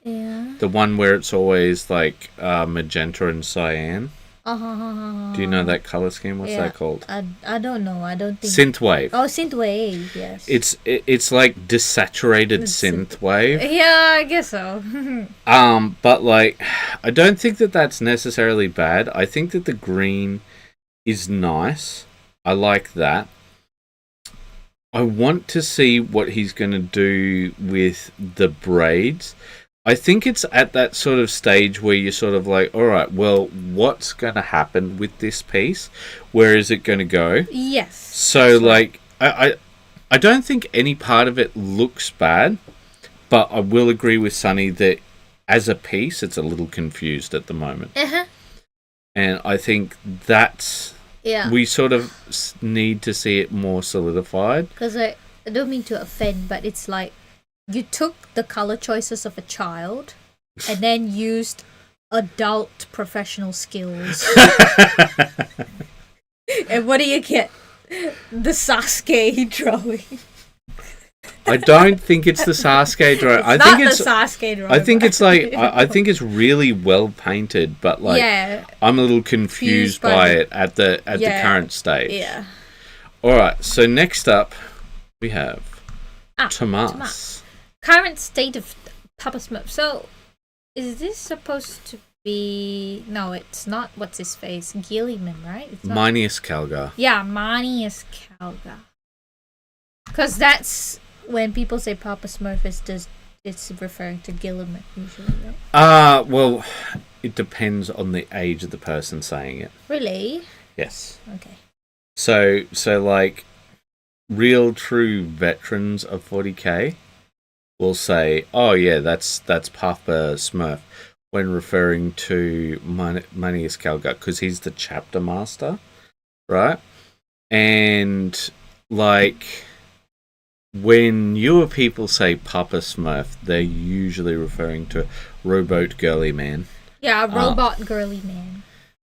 Yeah. The one where it's always like magenta and cyan. Do you know that color scheme? What's that called? I don't know. I don't think Synthwave. Oh, Synthwave. Yes. It's like desaturated synthwave. Yeah, I guess so. But like, I don't think that that's necessarily bad. I think that the green is nice. I like that. I want to see what he's going to do with the braids. I think it's at that sort of stage where you're sort of like, all right, well, what's going to happen with this piece? Where is it going to go? Yes. So, like, I don't think any part of it looks bad, but I will agree with Sunny that as a piece, it's a little confused at the moment. Uh-huh. And I think that's... Yeah. We sort of need to see it more solidified. Because I don't mean to offend, but it's like, you took the color choices of a child and then used adult professional skills. And what do you get? The Sasuke drawing. I don't think it's the Sasuke drawing. I think it's the Sasuke drawing. I think it's like I think it's really well painted, but like I'm a little confused by it at the current stage. Yeah. All right. So next up, we have Tomas. Current state of Papa Smurf. So, is this supposed to be... No, it's not. What's his face? Gilliman, right? It's not... Manius Calgar. Yeah, Manius Calgar. Because that's when people say Papa Smurf, it's referring to Gilliman usually, right? Well, it depends on the age of the person saying it. Really? Yes. Okay. So like, real true veterans of 40k will say, "Oh yeah, that's Papa Smurf," when referring to Manius Calgar, because he's the chapter master, right? And like, when newer people say Papa Smurf, they're usually referring to Robot Girly Man. Yeah, Robot Girly Man.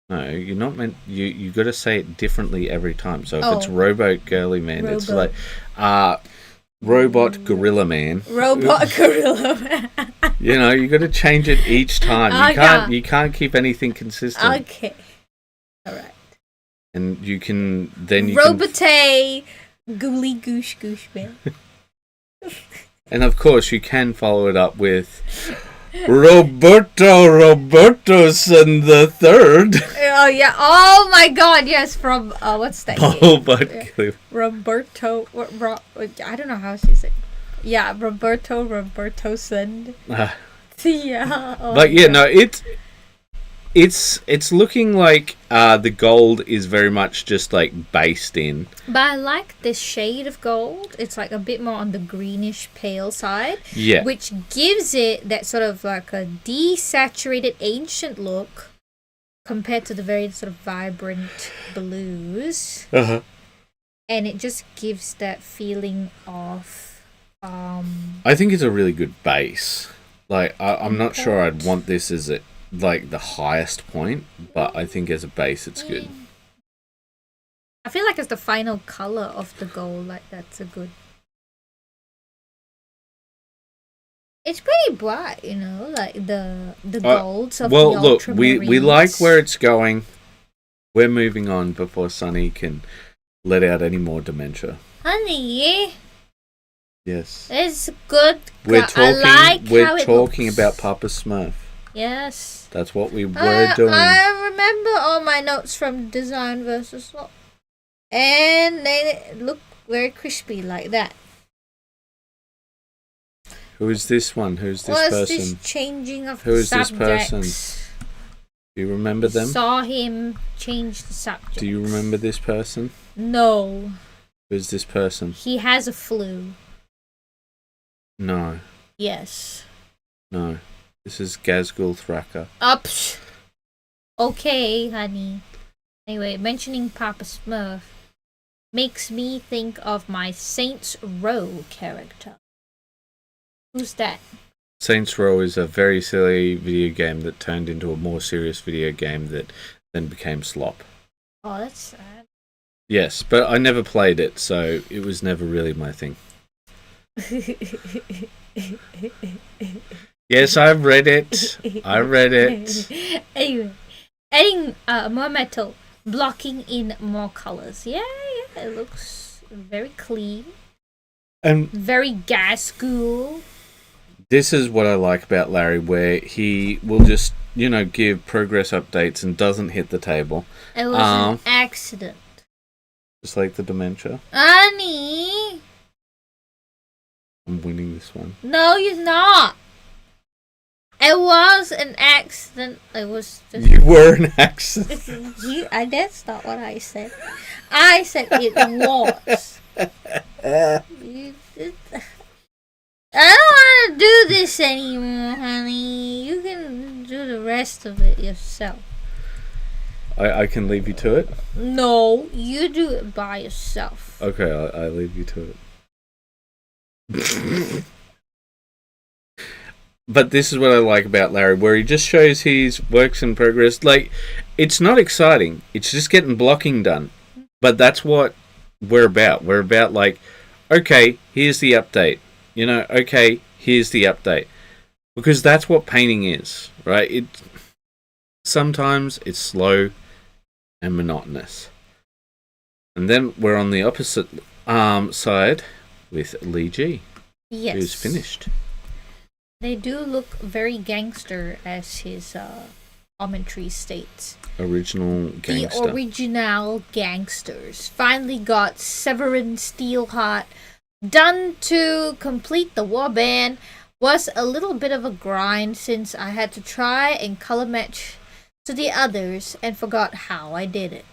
No, you're not meant. You got to say it differently every time. So if it's Robot Girly Man, it's like Robot Gorilla Man. Robot Gorilla Man. You know, you got to change it each time. You can't keep anything consistent. Okay. All right. And you can then Robotay Gooly Goosh Goosh Man. And of course, you can follow it up with Robertoson the Third. Oh yeah! Oh my God! Yes, from what's that? Roberto. I don't know how she said. Yeah, Robertoson. Yeah. Oh but yeah, no, it's looking like the gold is very much just like based in. But I like this shade of gold. It's like a bit more on the greenish pale side. Yeah. Which gives it that sort of like a desaturated ancient look compared to the very sort of vibrant blues. Uh-huh. And it just gives that feeling of I think it's a really good base. Like I'm not sure I'd want this as like the highest point, but I think as a base it's good. I feel like it's the final color of the gold, like that's a good. It's pretty bright, you know, like the golds of the look, we ultramarines. like where it's going. We're moving on before Sunny can let out any more dementia. Honey. Yes. It's good. We're talking how it looks. About Papa Smurf. Yes. That's what we were doing. I remember all my notes from Design versus Law. And they look very crispy like that. Who is this one? Who's this person? This changing of Who is subjects? This person? Do you remember them? Saw him change the subject. Do you remember this person? No. Who's this person? He has a flu. No. Yes. No. This is Gazgul Thraka. Ups. Okay, honey. Anyway, mentioning Papa Smurf makes me think of my Saints Row character. Who's that? Saints Row is a very silly video game that turned into a more serious video game that then became slop. Oh, that's sad. Yes, but I never played it, so it was never really my thing. Yes, I've read it. I read it. Anyway, adding more metal, blocking in more colors. Yeah, it looks very clean. Very gas cool. This is what I like about Larry, where he will just, give progress updates and doesn't hit the table. It was an accident. Just like the dementia. Annie! I'm winning this one. No, you're not. It was an accident. It was just... You were an accident. That's not what I said. I said it was. I don't want to do this anymore, honey. You can do the rest of it yourself. I can leave you to it? No, you do it by yourself. Okay, I'll leave you to it. But this is what I like about Larry, where he just shows his works in progress. Like, it's not exciting. It's just getting blocking done. But that's what we're about. We're about, like, okay, here's the update. Okay, here's the update. Because that's what painting is, right? Sometimes it's slow and monotonous. And then we're on the opposite side with Lee G. Yes. Who's finished. They do look very gangster, as his commentary states. Original gangster. The original gangsters finally got Severin Steelheart done to complete the warband. Was a little bit of a grind since I had to try and color match to the others and forgot how I did it.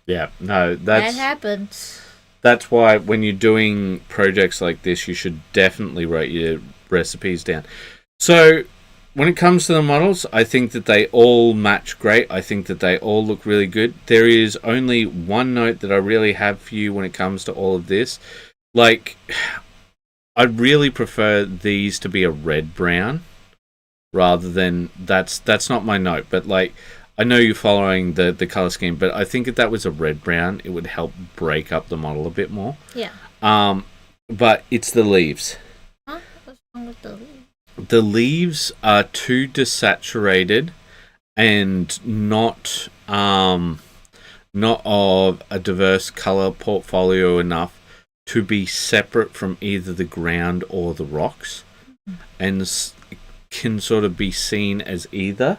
Yeah, no, that happens. That's why when you're doing projects like this, you should definitely write your recipes down. So when it comes to the models, I think that they all match great. I think that they all look really good. There is only one note that I really have for you when it comes to all of this. Like, I'd really prefer these to be a red-brown rather than... That's not my note, but like, I know you're following the color scheme, but I think if that was a red-brown, it would help break up the model a bit more. Yeah. But it's the leaves. Huh? What's wrong with the leaves? The leaves are too desaturated and not of a diverse color portfolio enough to be separate from either the ground or the rocks, and can sort of be seen as either,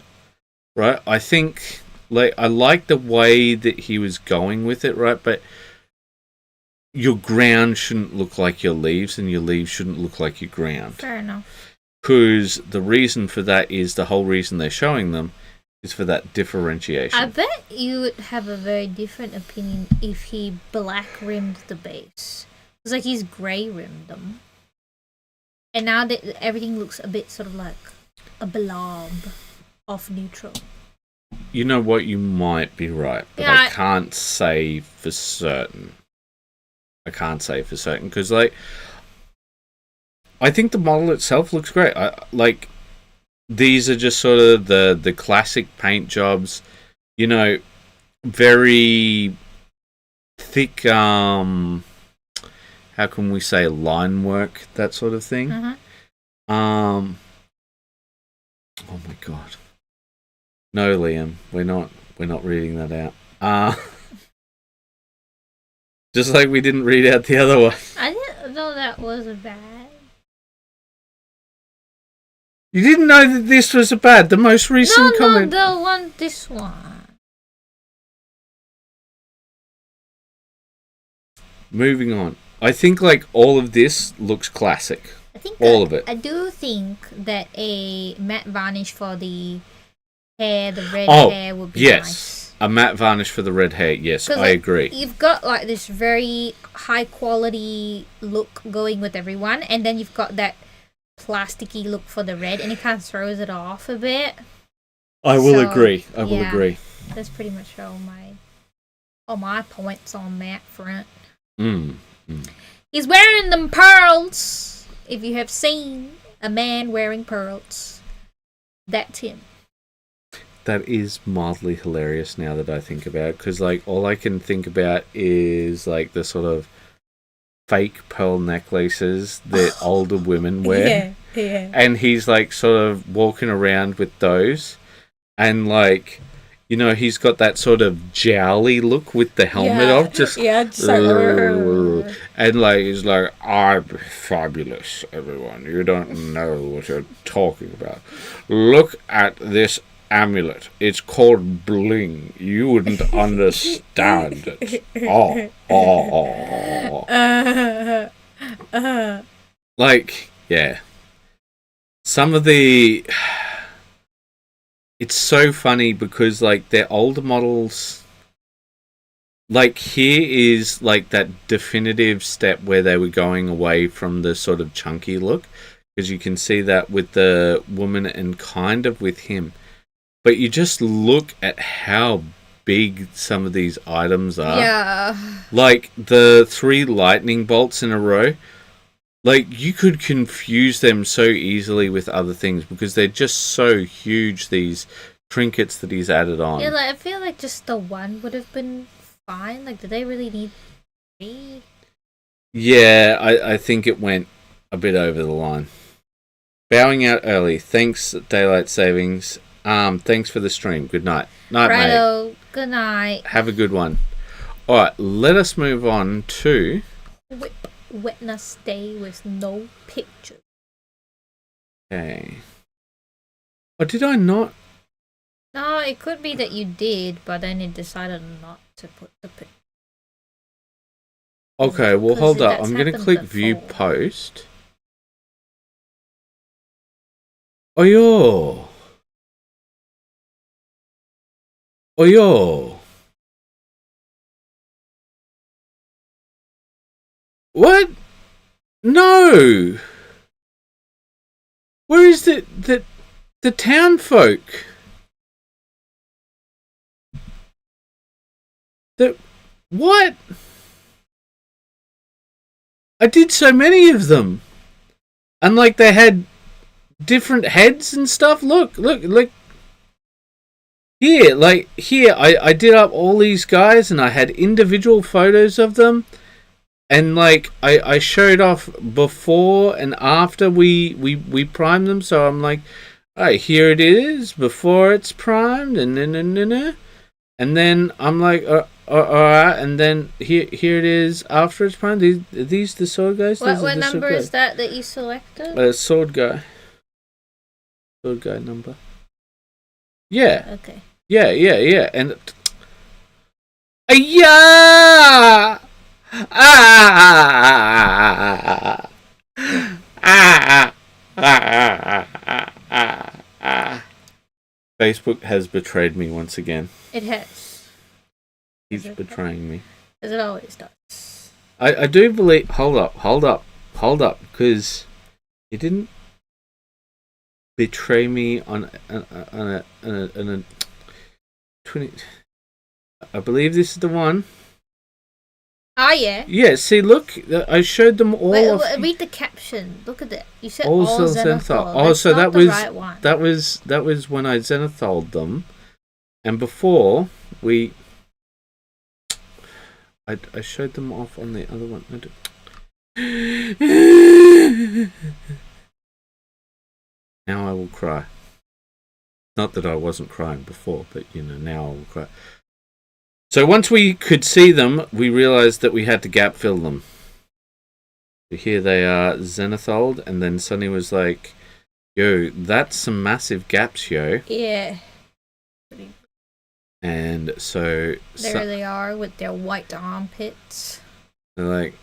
right? I think, like, I like the way that he was going with it, right? But your ground shouldn't look like your leaves, and your leaves shouldn't look like your ground. Fair enough. Because the reason for that is the whole reason they're showing them is for that differentiation. I bet you would have a very different opinion if he black rimmed the base. It's like he's grey rimmed them. And now that everything looks a bit sort of like a blob of neutral. You know what? You might be right, but Yeah, I can't say for certain. Because, like, I think the model itself looks great. These are just sort of the classic paint jobs, very thick, how can we say, line work, that sort of thing. Mm-hmm. Oh my god. No, Liam, we're not reading that out. Just like we didn't read out the other one. I didn't know that was bad. You didn't know that this was bad? The most recent comment? No, this one. Moving on. I think, like, all of this looks classic. All of it. I do think that a matte varnish for the hair, the red hair, would be nice. A matte varnish for the red hair, yes, I agree. You've got, like, this very high quality look going with everyone, and then you've got that plasticky look for the red, and it kind of throws it off a bit. I will agree. That's pretty much all my points on that front. Mm. He's wearing them pearls, if you have seen. A man wearing pearls. That's him. That is mildly hilarious now that I think about it, because like all I can think about is like the sort of fake pearl necklaces that older women wear. Yeah. And he's like sort of walking around with those, and like, you know, he's got that sort of jowly look with the helmet off, just like, and like he's like, I'm fabulous, everyone. You don't know what you're talking about. Look at this amulet. It's called bling. You wouldn't understand it. Like, yeah. Some of the... It's so funny because, like, their older models... Like, here is, like, that definitive step where they were going away from the sort of chunky look. Because you can see that with the woman and kind of with him. But you just look at how big some of these items are. Yeah. Like the 3 lightning bolts in a row. Like, you could confuse them so easily with other things because they're just so huge, these trinkets that he's added on. Yeah, like, I feel like just the one would have been fine. Like, did they really need 3? Yeah, I think it went a bit over the line. Bowing out early. Thanks, Daylight Savings. Thanks for the stream. Good night. Night, Righto. mate. Good night. Have a good one. Alright, let us move on to... Wednesday with no pictures. Okay. Oh, did I not? No, it could be that you did, but then you decided not to put the picture. Okay, well, hold up. I'm going to click View Post. Oh, yo. Oh, yo. What? No. Where is the town folk? What? I did so many of them. And like they had different heads and stuff. Look. Here, I did up all these guys and I had individual photos of them. And like I showed off before and after we primed them, so I'm like, alright, here it is before it's primed, and then I'm like, alright, and then here it is after it's primed. These the sword guys. What number is that you selected? Sword guy number. Yeah. Okay. Yeah, and yeah. Facebook has betrayed me once again. It has. He's betraying me. As it always does. I do believe... Hold up, because he didn't betray me on a 20... I believe this is the one. Oh, yeah. Yeah, see, look, I showed them all. Wait, read the caption. Look at it. You said all Zenithal. Oh, so that was right one. that was when I Zenithaled them, and before I showed them off on the other one. Now I will cry. Not that I wasn't crying before, but now I will cry. So once we could see them, we realized that we had to gap fill them. So here they are, Zenithaled, and then Sonny was like, yo, that's some massive gaps, yo. Yeah. And so... There they are with their white armpits. They're like,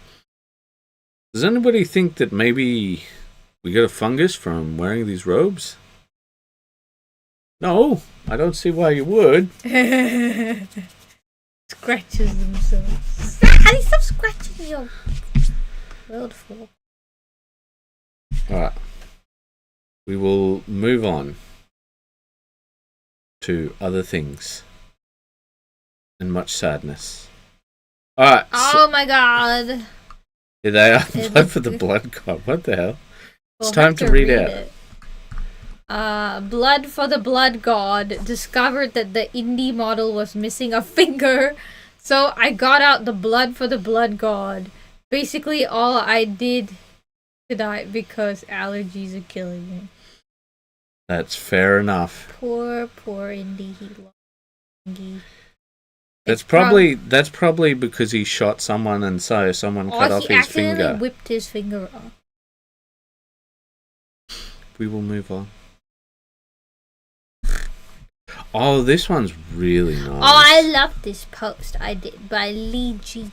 does anybody think that maybe we got a fungus from wearing these robes? No, I don't see why you would. Scratches themselves. Stop scratching your world floor. Alright. We will move on to other things and much sadness. Alright. Oh my god. Here they are. Blood for the blood god. What the hell? It's time to read out. It. Blood for the Blood God discovered that the indie model was missing a finger, so I got out the Blood for the Blood God. Basically, all I did tonight because allergies are killing me. That's fair enough. Poor indie. He lost Indie. That's probably because he shot someone and so someone cut off his finger. He accidentally whipped his finger off. We will move on. Oh, this one's really nice. Oh, I love this post I did by Lee G.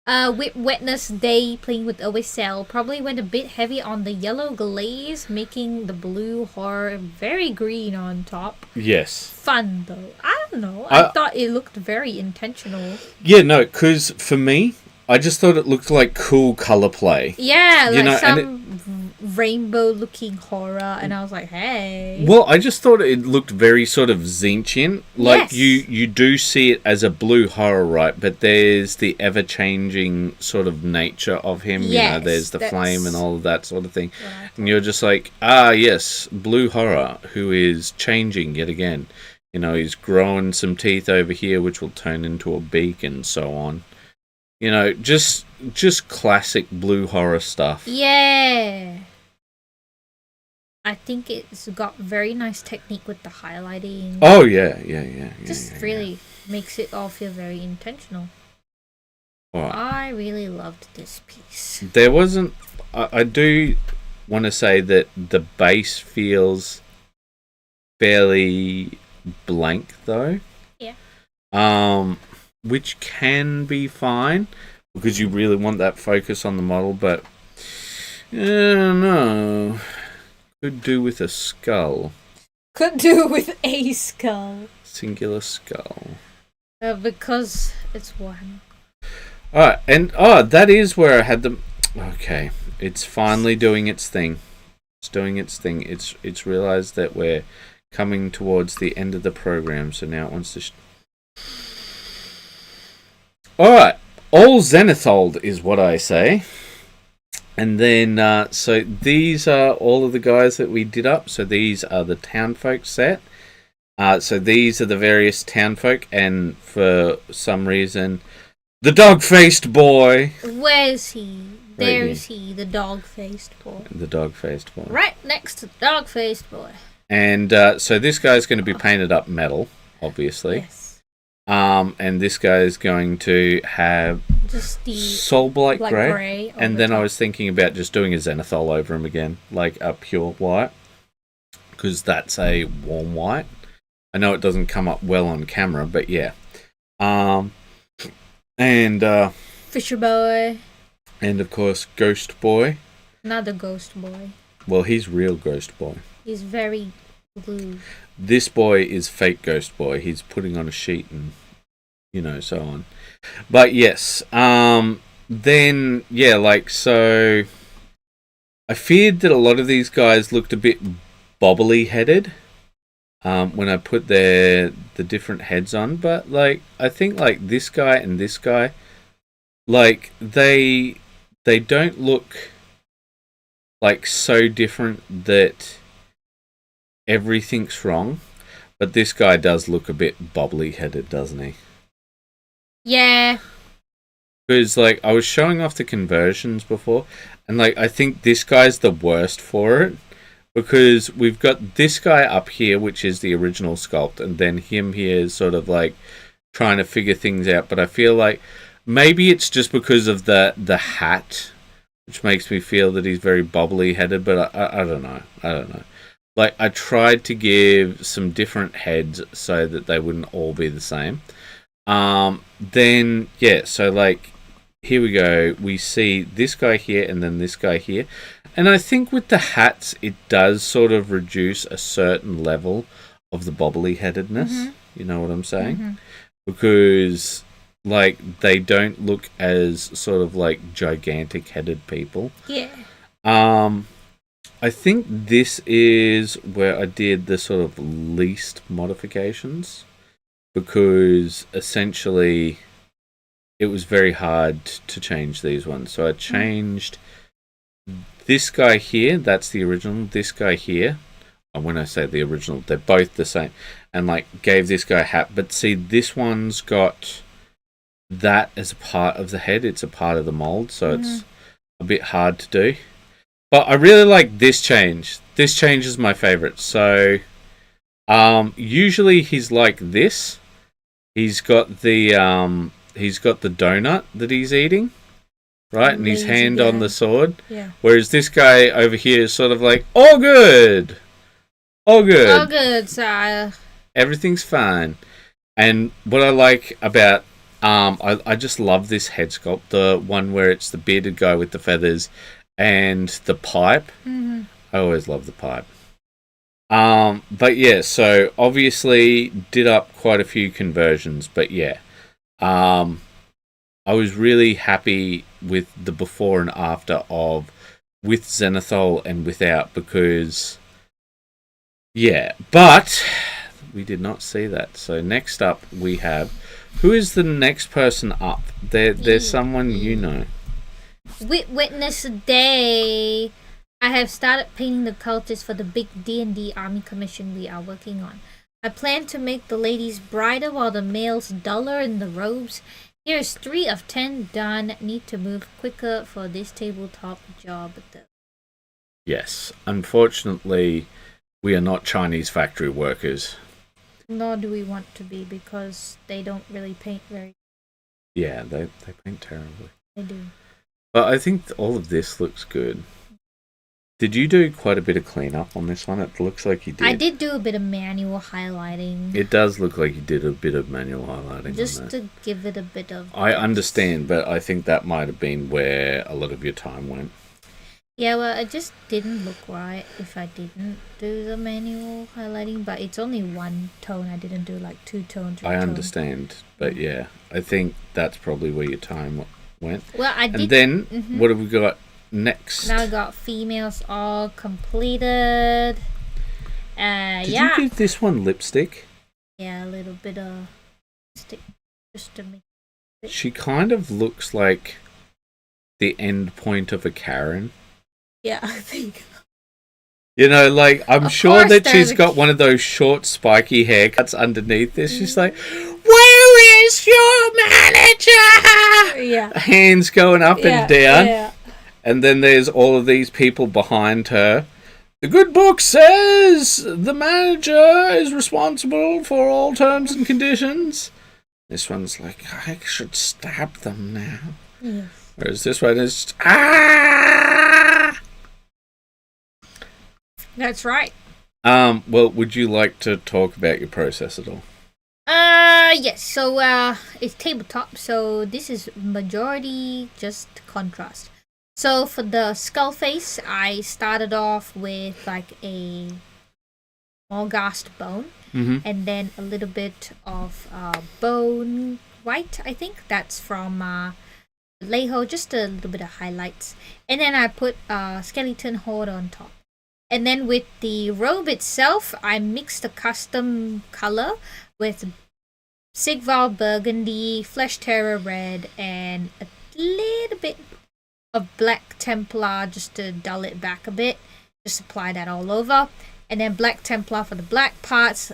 With Wetness Day playing with OSL probably went a bit heavy on the yellow glaze, making the blue horror very green on top. Yes. Fun though. I don't know. I thought it looked very intentional. Yeah, no, because for me, I just thought it looked like cool color play. Yeah, like some rainbow-looking horror, and I was like, hey. Well, I just thought it looked very sort of Zinchian. Like, yes. you do see it as a blue horror, right? But there's the ever-changing sort of nature of him. Yes, you know, there's the flame and all of that sort of thing. Right. And you're just like, yes, blue horror, who is changing yet again. You know, he's growing some teeth over here, which will turn into a beak and so on. You know, just classic blue horror stuff. Yeah. I think it's got very nice technique with the highlighting. Oh, yeah. Just really makes it all feel very intentional. Right. I really loved this piece. There wasn't... I do want to say that the base feels fairly blank, though. Yeah. Which can be fine, because you really want that focus on the model, but... no... Could do with a skull. Could do with a skull. Singular skull. Because it's one. Alright, and that is where I had the... Okay, it's finally doing its thing. It's doing its thing. It's realised that we're coming towards the end of the program, so now it wants to... Alright, all Zenithold is what I say. And then, so these are all of the guys that we did up. So these are the Townfolk set. So these are the various Townfolk, and for some reason, the dog-faced boy. Where's he? There's he, the dog-faced boy. The dog-faced boy. Right next to the dog-faced boy. And so this guy's going to be painted up metal, obviously. Yes. And this guy is going to have just the Soulblight grey. And then I was thinking about just doing a Zenithal over him again, like a pure white, because that's a warm white. I know it doesn't come up well on camera, but yeah. And Fisher Boy. And of course Ghost Boy. Not the Ghost Boy. Well, he's real Ghost Boy. He's very blue. This boy is fake Ghost Boy. He's putting on a sheet and, you know, so on. But yes, then, yeah, like, so I feared that a lot of these guys looked a bit bobbly-headed when I put the different heads on. But, like, I think, like, this guy and this guy, like, they don't look, like, so different that everything's wrong, but this guy does look a bit bobbly-headed, doesn't he? Yeah. Because, like, I was showing off the conversions before, and, like, I think this guy's the worst for it, because we've got this guy up here, which is the original sculpt, and then him here is sort of, like, trying to figure things out, but I feel like maybe it's just because of the hat, which makes me feel that he's very bobbly-headed, but I don't know. Like, I tried to give some different heads so that they wouldn't all be the same. Then, yeah, so, like, here we go. We see this guy here and then this guy here. And I think with the hats, it does sort of reduce a certain level of the bobbly-headedness. Mm-hmm. You know what I'm saying? Mm-hmm. Because, like, they don't look as sort of, like, gigantic-headed people. Yeah. I think this is where I did the sort of least modifications, because essentially it was very hard to change these ones. So I changed this guy here, that's the original. This guy here, and when I say the original, they're both the same. And like gave this guy a hat, but see, this one's got that as a part of the head. It's a part of the mold, so it's a bit hard to do. But I really like this change. This change is my favorite. So, usually he's like this. He's got the donut that he's eating, right, and his hand on the sword. Yeah. Whereas this guy over here is sort of like, all good, all good, all good, sire. Everything's fine. And what I like about I just love this head sculpt, the one where it's the bearded guy with the feathers and the pipe. I always love the pipe. But yeah, so obviously did up quite a few conversions, but yeah. I was really happy with the before and after of with Zenithal and without, because yeah, but we did not see that. So next up we have, who is the next person up? There's someone you know. Witness Day. I have started painting the cultists for the big D&D army commission we are working on. I plan to make the ladies brighter while the males duller in the robes. Here's 3 of 10 done. Need to move quicker for this tabletop job though. Yes, unfortunately, we are not Chinese factory workers. Nor do we want to be, because they don't really paint very. Yeah, they paint terribly. They do. But I think all of this looks good. Did you do quite a bit of cleanup on this one? It looks like you did. I did do a bit of manual highlighting. It does look like you did a bit of manual highlighting. Just to give it a bit of... I understand, but I think that might have been where a lot of your time went. Yeah, well, it just didn't look right if I didn't do the manual highlighting, but it's only one tone. I didn't do like 2 tones. I understand, but yeah, I think that's probably where your time went. Well, I did... And then, what have we got next? Now I got females all completed. Did you give this one lipstick? Yeah, a little bit of lipstick just to make it. She kind of looks like the end point of a Karen. Yeah, I think. You know, like, I'm sure that she's got one of those short, spiky haircuts underneath this. She's like, where is your manager? Yeah. Hands going up and down. Yeah. And then there's all of these people behind her. The good book says the manager is responsible for all terms and conditions. This one's like, I should stab them now. Yes. Whereas this one is, ah! That's right. Well, would you like to talk about your process at all? Yes. So, it's tabletop. So this is majority just contrast. So for the skull face, I started off with like a Morghast bone, and then a little bit of bone white. I think that's from Leho. Just a little bit of highlights, and then I put skeleton horde on top. And then with the robe itself, I mixed a custom color with Sigval Burgundy, Flesh Terror Red, and a little bit of Black Templar just to dull it back a bit. Just apply that all over. And then Black Templar for the black parts,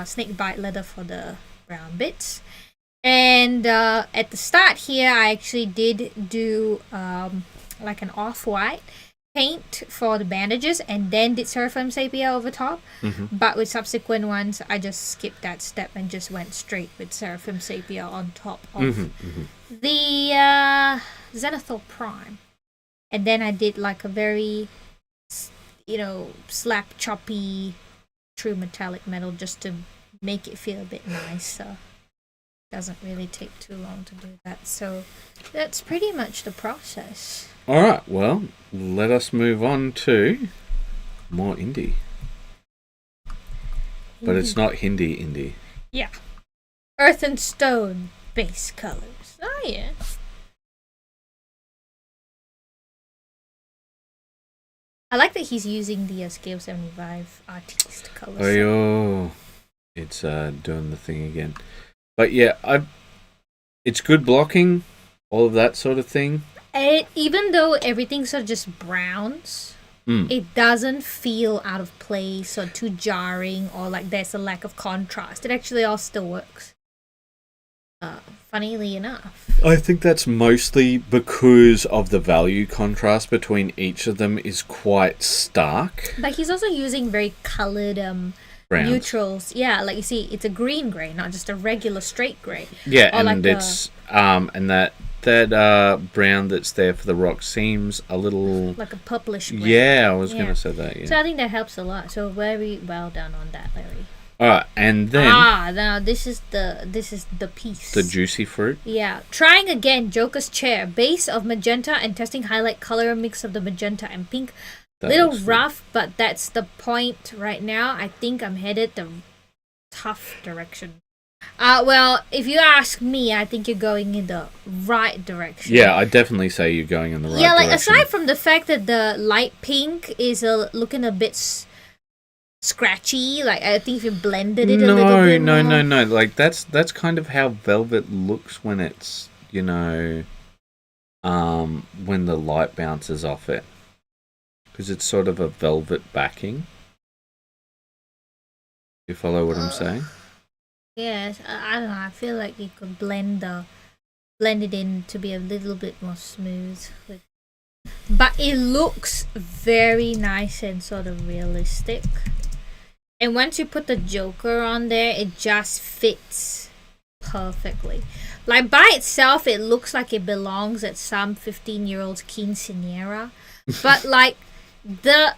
Snakebite Leather for the brown bits. And at the start here, I actually did do like an off-white paint for the bandages, and then did Seraphim Sepia over top. But with subsequent ones, I just skipped that step and just went straight with Seraphim Sepia on top of the Zenithal Prime. And then I did like a very, slap choppy true metallic metal just to make it feel a bit nicer. Doesn't really take too long to do that. So that's pretty much the process. All right, well, let us move on to more indie. But it's not indie. Yeah. Earth and Stone base colors. Oh, yeah. I like that he's using the Scale 75 Artiste colors. Oh, yo. It's doing the thing again. But yeah, it's good blocking, all of that sort of thing. even though everything's sort of just browns, it doesn't feel out of place or too jarring or like there's a lack of contrast. It actually all still works. Funnily enough. I think that's mostly because of the value contrast between each of them is quite stark. But he's also using very coloured neutrals. Yeah, like you see, it's a green grey, not just a regular straight grey. Yeah, or and like it's and that brown that's there for the rock seems a little like a purplish grey. Yeah, I was going to say that. Yeah. So I think that helps a lot. So very well done on that, Larry. All right, and then now this is the piece. The juicy fruit. Yeah, trying again. Joker's chair, base of magenta and testing highlight color mix of the magenta and pink. Little rough, but that's the point right now. I think I'm headed the tough direction. Well, if you ask me, I think you're going in the right direction. Yeah, I definitely say you're going in the right direction. Yeah, like aside from the fact that the light pink is looking a bit scratchy, like I think if you blended it a little bit more. No. Like that's kind of how velvet looks when it's, when the light bounces off it. Because it's sort of a velvet backing. You follow what I'm saying? Yes, I don't know. I feel like you could blend it in to be a little bit more smooth. But it looks very nice and sort of realistic. And once you put the Joker on there, it just fits perfectly. Like by itself, it looks like it belongs at some 15-year-old's quinceañera. But like the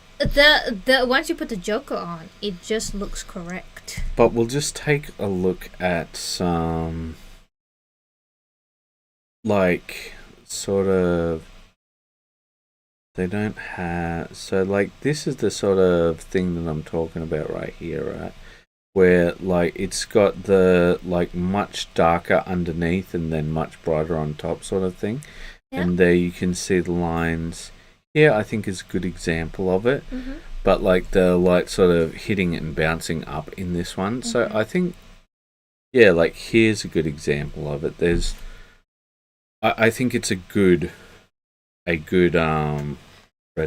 once you put the Joker on, it just looks correct. But we'll just take a look at some like sort of they don't have so like this is the sort of thing that I'm talking about right here, right? Where like it's got the like much darker underneath and then much brighter on top sort of thing. Yeah. And there you can see the lines. Yeah, I think is a good example of it. Mm-hmm. But like the light sort of hitting it and bouncing up in this one. Mm-hmm. So I think, yeah, like here's a good example of it. There's, I think it's a good red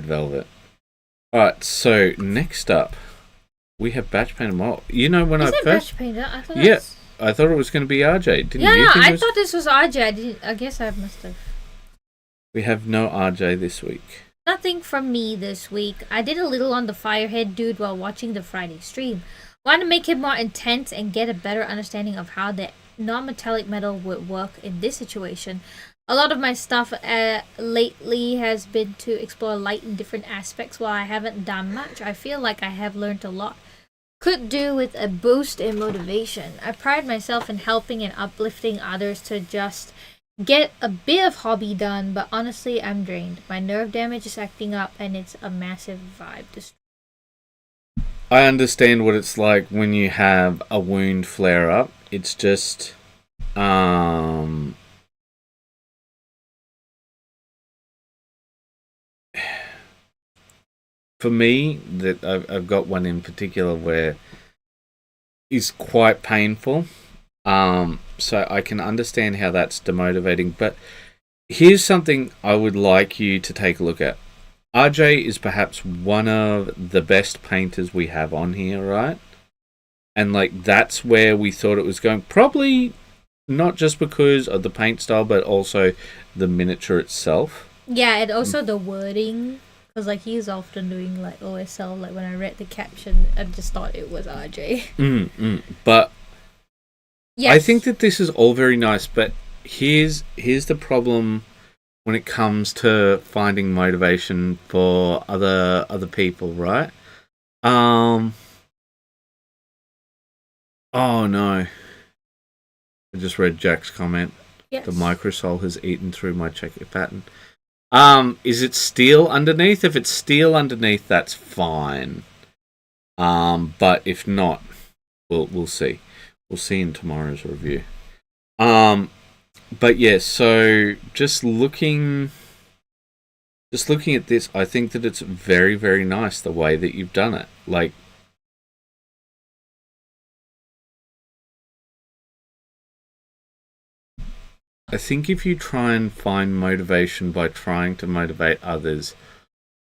velvet. All right, so next up, we have batch painted model. You know when I first batch painted? I thought I thought it was going to be RJ. Didn't you? Yeah, I thought this was RJ. I guess I must have. We have no RJ this week. Nothing from me this week. I did a little on the Firehead dude while watching the Friday stream. Want to make it more intense and get a better understanding of how the non-metallic metal would work in this situation. A lot of my stuff lately has been to explore light in different aspects. While I haven't done much, I feel like I have learned a lot. Could do with a boost in motivation. I pride myself in helping and uplifting others to just get a bit of hobby done, but honestly I'm drained. My nerve damage is acting up and it's a massive vibe destroy. I understand what it's like when you have a wound flare up. It's just for me that I've got one in particular where it's quite painful. So I can understand how that's demotivating, but here's something I would like you to take a look at. RJ is perhaps one of the best painters we have on here, right? And like that's where we thought it was going. Probably not just because of the paint style, but also the miniature itself. Yeah, and also the wording. Because like he's often doing like OSL. Like when I read the caption, I just thought it was RJ. But yes. I think that this is all very nice, but here's the problem when it comes to finding motivation for other people, right? Oh no. I just read Jack's comment. Yes. The microsol has eaten through my checker pattern. Is it steel underneath? If it's steel underneath, that's fine. But if not, we'll see. We'll see in tomorrow's review. But yeah, so just looking at this, I think that it's very, very nice the way that you've done it. Like, I think if you try and find motivation by trying to motivate others,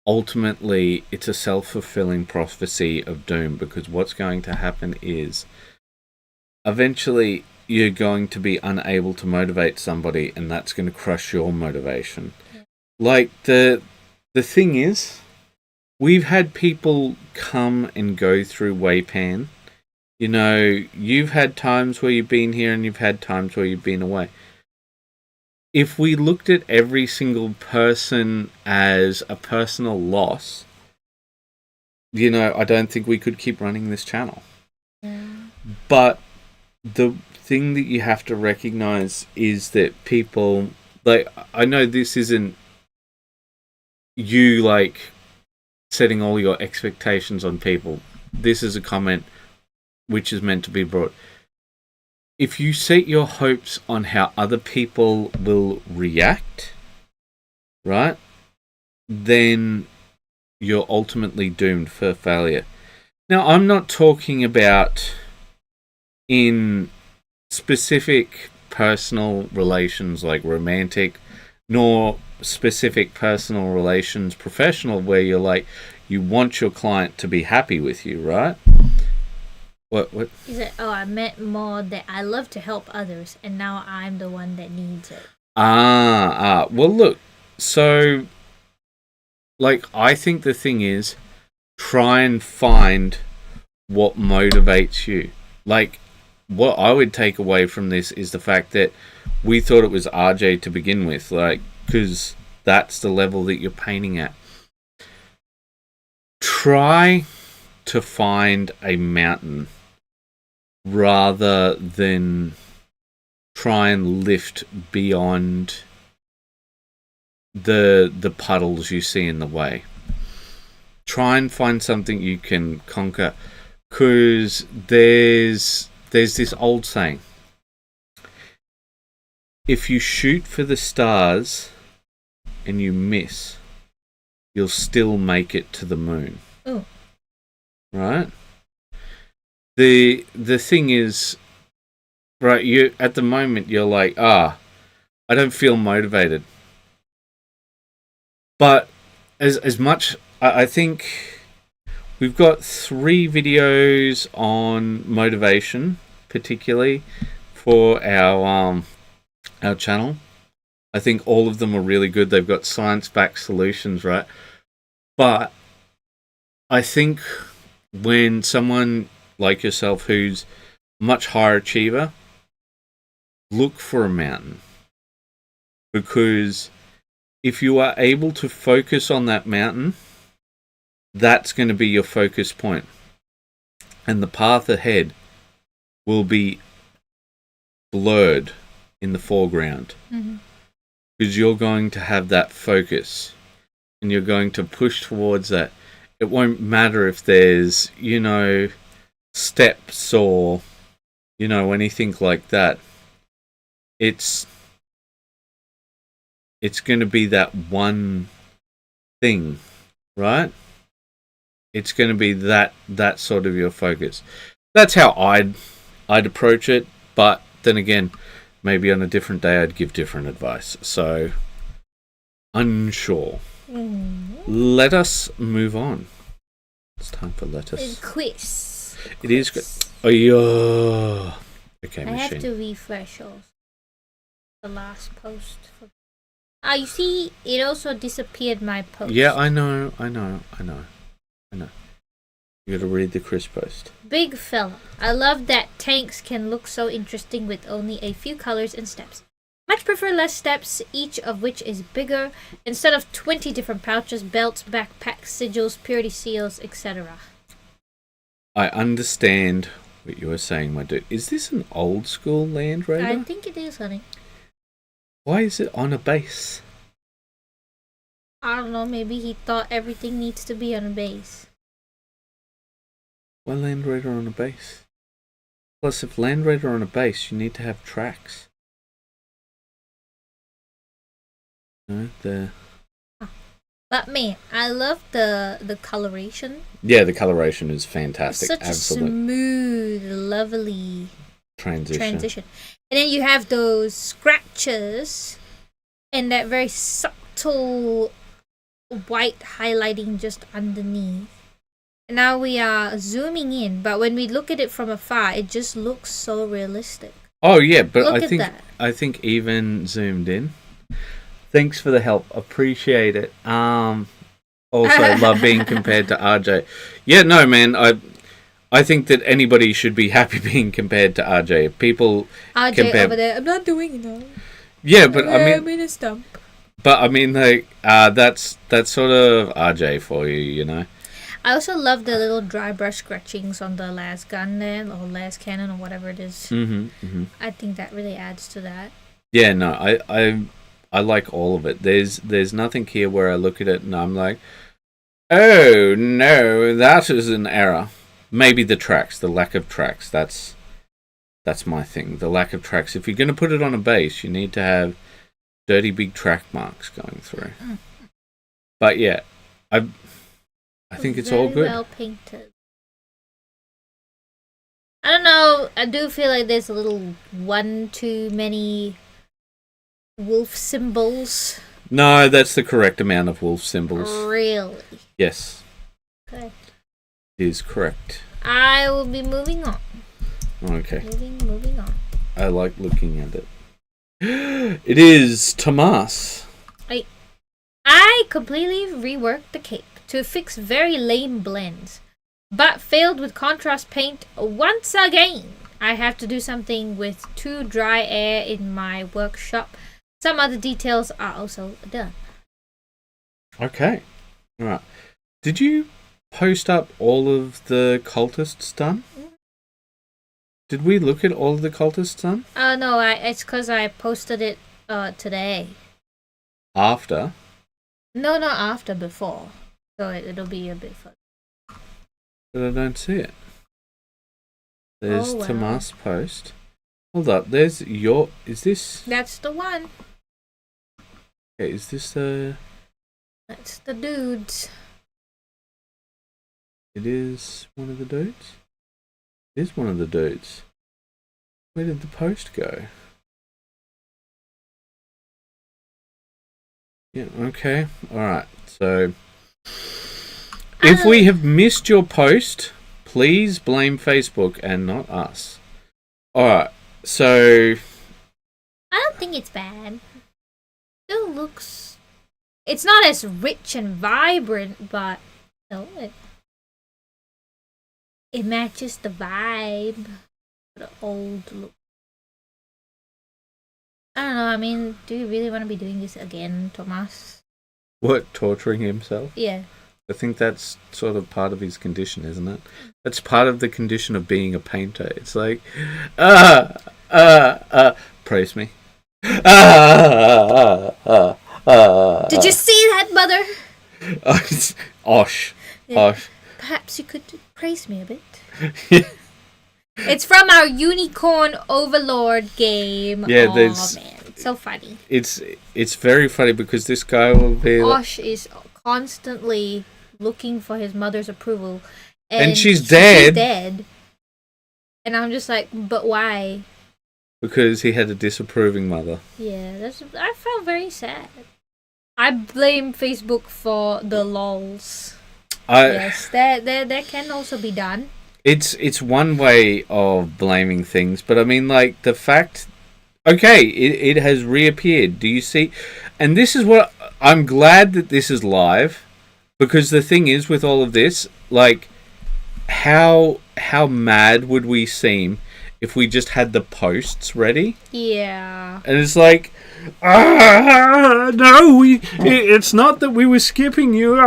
ultimately it's a self-fulfilling prophecy of doom, because what's going to happen is eventually you're going to be unable to motivate somebody, and that's going to crush your motivation. Like, the thing is, we've had people come and go through WAYPN. You know, you've had times where you've been here and you've had times where you've been away. If we looked at every single person as a personal loss, you know, I don't think we could keep running this channel. Yeah. But the thing that you have to recognize is that people, like, I know this isn't you, like, setting all your expectations on people. This is a comment which is meant to be brought. If you set your hopes on how other people will react, right, then you're ultimately doomed for failure. Now, I'm not talking about in specific personal relations like romantic, nor specific personal relations professional, where you're like, you want your client to be happy with you, right? What? He said, oh, I meant more that I love to help others, and now I'm the one that needs it. Well, look, so, like, I think the thing is, try and find what motivates you. Like, what I would take away from this is the fact that we thought it was RJ to begin with, like, because that's the level that you're painting at. Try to find a mountain rather than try and lift beyond the puddles you see in the way. Try and find something you can conquer, because there's this old saying: if you shoot for the stars and you miss, you'll still make it to the moon. Oh. Right? The thing is, right, you at the moment you're like, I don't feel motivated. But as much, I think we've got 3 videos on motivation, particularly for our channel. I think all of them are really good. They've got science-backed solutions, right? But I think when someone like yourself who's much higher achiever, look for a mountain. Because if you are able to focus on that mountain, that's going to be your focus point. And the path ahead will be blurred in the foreground. Mm-hmm. Because you're going to have that focus and you're going to push towards that. It won't matter if there's, you know, steps or, you know, anything like that. It's going to be that one thing, right? It's going to be that sort of your focus. That's how I'd approach it, but then again, maybe on a different day I'd give different advice. So, unsure. Let us move on. It's time for lettuce. It's quiz. It is good. Oh, yeah. Okay, I machine. have to refresh also the last post. You see, it also disappeared my post. Yeah, I know. You gotta read the Chris post. Big fella. I love that tanks can look so interesting with only a few colors and steps. Much prefer less steps, each of which is bigger, instead of 20 different pouches, belts, backpacks, sigils, purity seals, etc. I understand what you were saying, my dude. Is this an old school Land Raider? I think it is, honey. Why is it on a base? I don't know, maybe he thought everything needs to be on a base. Why Land Raider on a base? Plus, if Land Raider on a base, you need to have tracks. But man, I love the coloration. Yeah, the coloration is fantastic. It's such Absolutely. a smooth, lovely. transition. And then you have those scratches and that very subtle white highlighting just underneath. And now we are zooming in, but when we look at it from afar, it just looks so realistic. Oh yeah, but Look I think even zoomed in. Thanks for the help. Appreciate it. Also love being compared to RJ. Yeah, no man, I think that anybody should be happy being compared to RJ. If people RJ over there, I'm not doing enough. Yeah, but I'm in a stump. But I mean, like, that's sort of RJ for you, you know. I also love the little dry brush scratchings on the last gun there, or last cannon, or whatever it is. I think that really adds to that. Yeah, no, I like all of it. There's nothing here where I look at it and I'm like, oh no, that is an error. Maybe the tracks, the lack of tracks. That's my thing. The lack of tracks. If you're going to put it on a base, you need to have dirty big track marks going through. But yeah, I think it's all good. Well painted. I don't know. I do feel like there's a little one too many wolf symbols. No, that's the correct amount of wolf symbols. Really? Yes. Okay. It is correct. I will be moving on. Okay. Moving on. I like looking at it. It is Tomas. I completely reworked the cape to fix very lame blends, but failed with contrast paint once again. I have to do something with too dry air in my workshop. Some other details are also done. Okay. Alright. Did you post up all of the cultists done? Did we look at all of the cultists done? No, it's because I posted it today. After? No, not after, before. So it'll be a bit fun. But I don't see it. There's wow. Tomas' post. Hold up, there's your... Is this... That's the one. Okay, is this the... That's the dudes. It is one of the dudes? It is one of the dudes. Where did the post go? Yeah, okay. Alright, so... If we have missed your post, please blame Facebook and not us. Alright, so... I don't think it's bad. It still looks... It's not as rich and vibrant, but... No, it matches the vibe. The old look. I don't know, I mean, do you really want to be doing this again, Tomas? What, torturing himself? Yeah. I think that's sort of part of his condition, isn't it? That's part of the condition of being a painter. It's like, praise me. Did you see that, mother? Osh. Yeah. Osh. Perhaps you could praise me a bit. It's from our Unicorn Overlord game. Yeah, oh man, it's so funny. It's very funny because this guy will be... Osh is constantly looking for his mother's approval. And she's dead. She's dead. And I'm just like, but why? Because he had a disapproving mother. Yeah, I felt very sad. I blame Facebook for the lols. Yes, that can also be done. It's one way of blaming things, but I mean, like, the fact... Okay, it has reappeared. Do you see? And this is what... I'm glad that this is live, because the thing is, with all of this, like, how mad would we seem if we just had the posts ready? Yeah. And it's like... no, it's not that we were skipping you.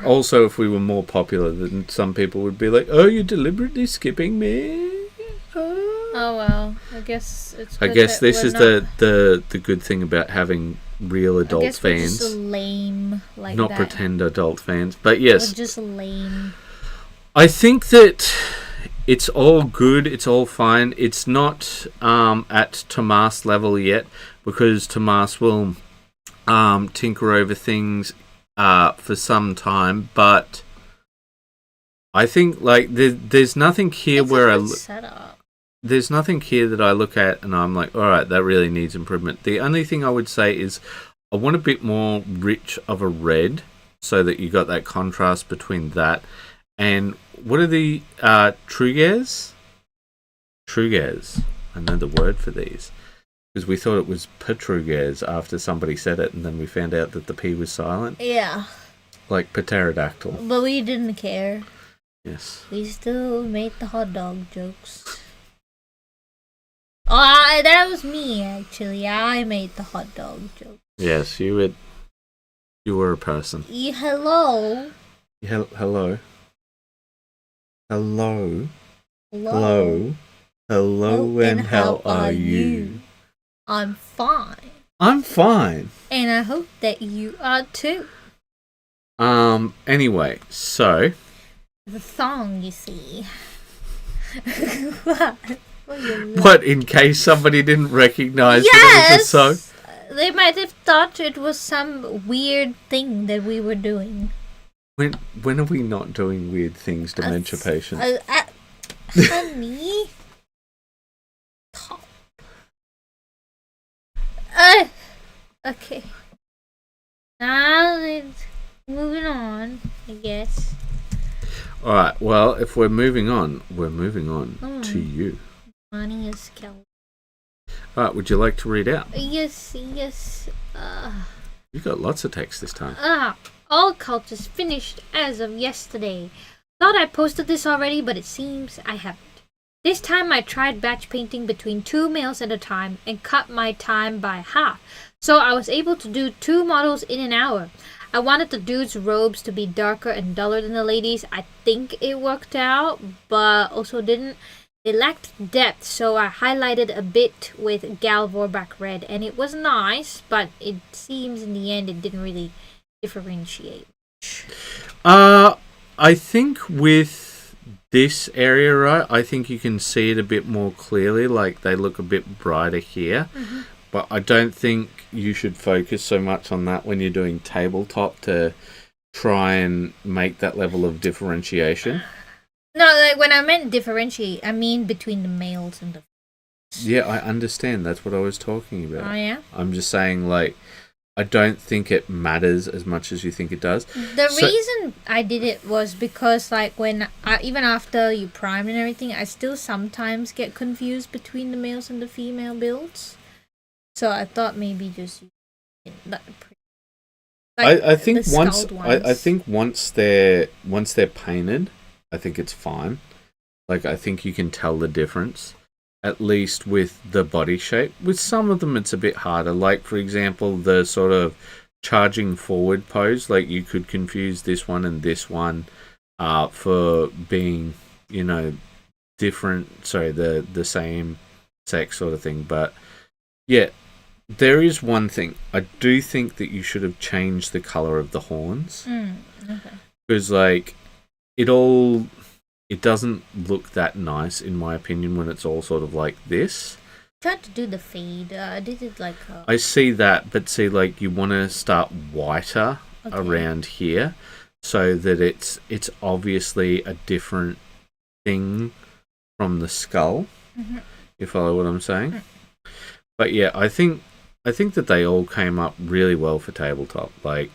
Also, if we were more popular, then some people would be like, "Oh, you're deliberately skipping me." Oh well, I guess it's. I guess this is the good thing about having real adult fans. We're just lame like not that. pretend adult fans, but yes, we're just lame. I think that it's all good. It's all fine. It's not at Tomas level yet, because Tomas will tinker over things for some time, but I think like there's nothing here it's where a good setup. There's nothing here that I look at and I'm like, all right, that really needs improvement. The only thing I would say is I want a bit more rich of a red so that you got that contrast between that and what are the Trugares? Trugares. I know the word for these because we thought it was Petrugares after somebody said it and then we found out that the P was silent. Yeah. Like pterodactyl. But we didn't care. Yes. We still made the hot dog jokes. Oh, that was me, actually. I made the hot dog joke. Yes, you were a person. Hello. Hello. Hello. Hello. Hello. Hello, and how are you? I'm fine. I'm fine. And I hope that you are too. Anyway, so the song, you see. What, in case somebody didn't recognize that it was a song? They might have thought it was some weird thing that we were doing. When are we not doing weird things, dementia patients? Honey. Okay. Now it's moving on, I guess. Alright, well, if we're moving on to you. Money is skeleton. Alright, would you like to read out? Yes. You got lots of text this time. All cultures finished as of yesterday. Thought I posted this already, but it seems I haven't. This time I tried batch painting between 2 males at a time and cut my time by half. So I was able to do 2 models in an hour. I wanted the dudes' robes to be darker and duller than the ladies. I think it worked out, but also didn't. They lacked depth, so I highlighted a bit with Gal Vorbach red, and it was nice, but it seems in the end it didn't really differentiate. I think with this area, right, I think you can see it a bit more clearly, like they look a bit brighter here. Mm-hmm. But I don't think you should focus so much on that when you're doing tabletop to try and make that level of differentiation. No, like when I meant differentiate, I mean between the males and the females. Yeah, I understand. That's what I was talking about. Oh, yeah? I'm just saying, like, I don't think it matters as much as you think it does. The reason I did it was because, like, when even after you primed and everything, I still sometimes get confused between the males and the female builds. So I thought maybe just I think once they're painted, I think it's fine. Like, I think you can tell the difference, at least with the body shape. With some of them, it's a bit harder. Like, for example, the sort of charging forward pose. Like, you could confuse this one and this one for being, you know, different. Sorry, the same sex sort of thing. But yeah, there is one thing. I do think that you should have changed the color of the horns. Okay. Because, like, it doesn't look that nice, in my opinion, when it's all sort of like this. I tried to do the fade. I did it like... I see that, but see, like, you want to start whiter around here so that it's obviously a different thing from the skull, you follow what I'm saying? But yeah, I think that they all came up really well for tabletop. Like,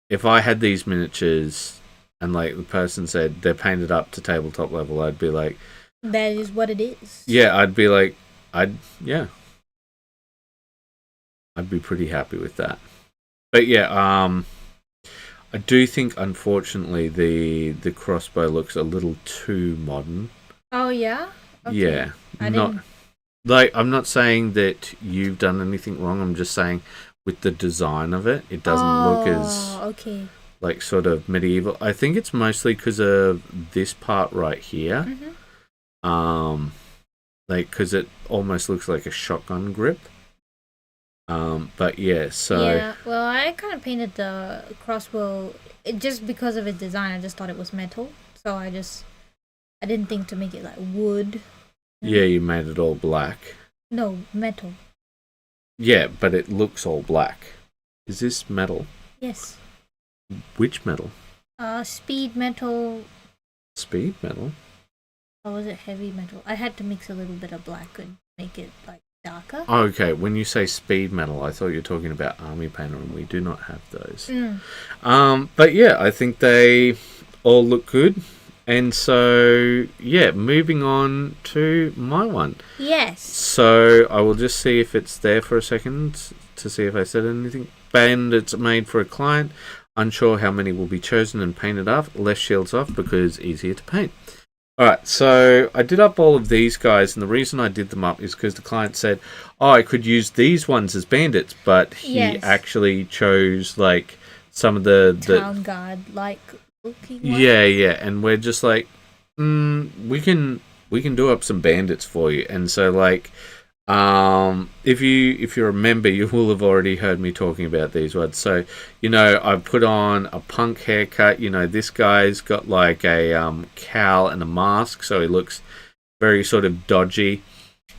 if I had these miniatures and, like, the person said they're painted up to tabletop level, I'd be like... That is what it is. Yeah, I'd be like... I'd be pretty happy with that. But yeah, I do think, unfortunately, the crossbow looks a little too modern. Oh, yeah? Okay. Yeah. I'm not saying that you've done anything wrong. I'm just saying with the design of it, it doesn't look as... okay. Like, sort of medieval. I think it's mostly because of this part right here. Like, because it almost looks like a shotgun grip. But yeah, so... Yeah, well, I kind of painted the crossbow just because of its design. I just thought it was metal. So I didn't think to make it like wood. Yeah, you made it all black. No, metal. Yeah, but it looks all black. Is this metal? Yes. Which metal? speed metal. Speed metal? Or was it heavy metal? I had to mix a little bit of black and make it like darker. Oh, okay, when you say speed metal, I thought you were talking about army painter, and we do not have those. But yeah, I think they all look good. And so, yeah, moving on to my one. Yes. So I will just see if it's there for a second to see if I said anything. Bandits made for a client. Unsure how many will be chosen and painted up. Less shields off because easier to paint. Alright, so I did up all of these guys, and the reason I did them up is because the client said, oh, I could use these ones as bandits, but he actually chose, like, some of the Town Guard, like, looking ones. Yeah, and we're just like, we can do up some bandits for you. And so, like, if you remember, you will have already heard me talking about these ones. So, I put on a punk haircut. This guy's got like a cowl and a mask, so he looks very sort of dodgy.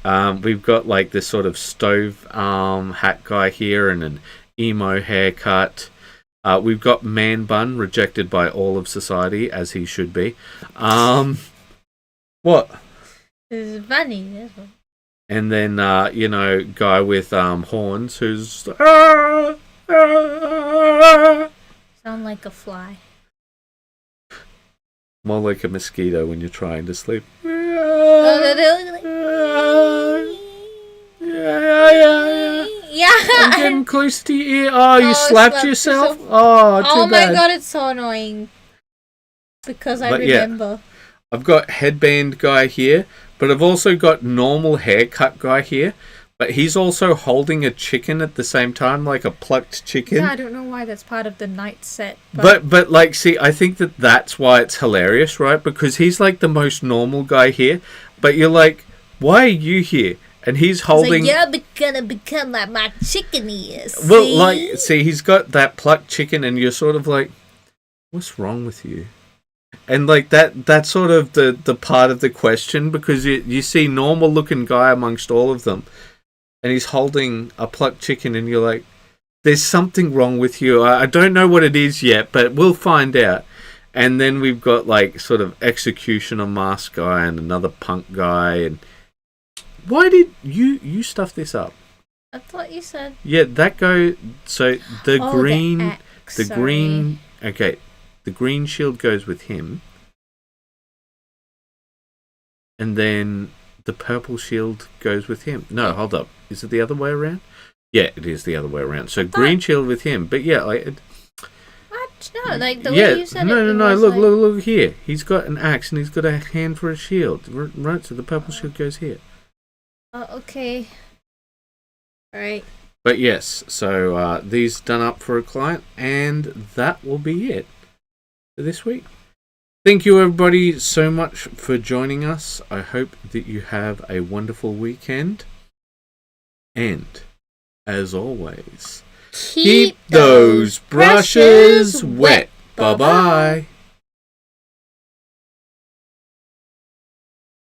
We've got like this sort of stove hat guy here and an emo haircut. We've got man bun, rejected by all of society, as he should be. What? This is funny. This one. And then, guy with horns who's... Sound like a fly. More like a mosquito when you're trying to sleep. Yeah. I'm getting close to your ear. Oh, you slapped yourself? Oh, too bad. My god, it's so annoying. Because I remember. Yeah, I've got headband guy here, but I've also got normal haircut guy here. But he's also holding a chicken at the same time, like a plucked chicken. Yeah, I don't know why that's part of the night set. But like, see, I think that's why it's hilarious, right? Because he's like the most normal guy here. But you're like, why are you here? And he's holding... You're gonna become like my chicken is. Well, like, see, he's got that plucked chicken and you're sort of like, what's wrong with you? And like that's sort of the part of the question, because you see normal looking guy amongst all of them. And he's holding a plucked chicken and you're like, there's something wrong with you. I don't know what it is yet, but we'll find out. And then we've got like sort of executioner mask guy and another punk guy. And why did you stuff this up? I thought you said... Yeah, that go... So the green... The green... Okay, the green shield goes with him. And then the purple shield goes with him. No, hold up. Is it the other way around? Yeah, it is the other way around. So green shield with him. But yeah, like... What? No, like the way you said it. No. Look here. He's got an axe and he's got a hand for a shield. Right, so the purple shield goes here. Okay. Alright. But yes, so these done up for a client, and that will be it for this week. Thank you everybody so much for joining us. I hope that you have a wonderful weekend. And, as always, keep those brushes wet. Bye-bye.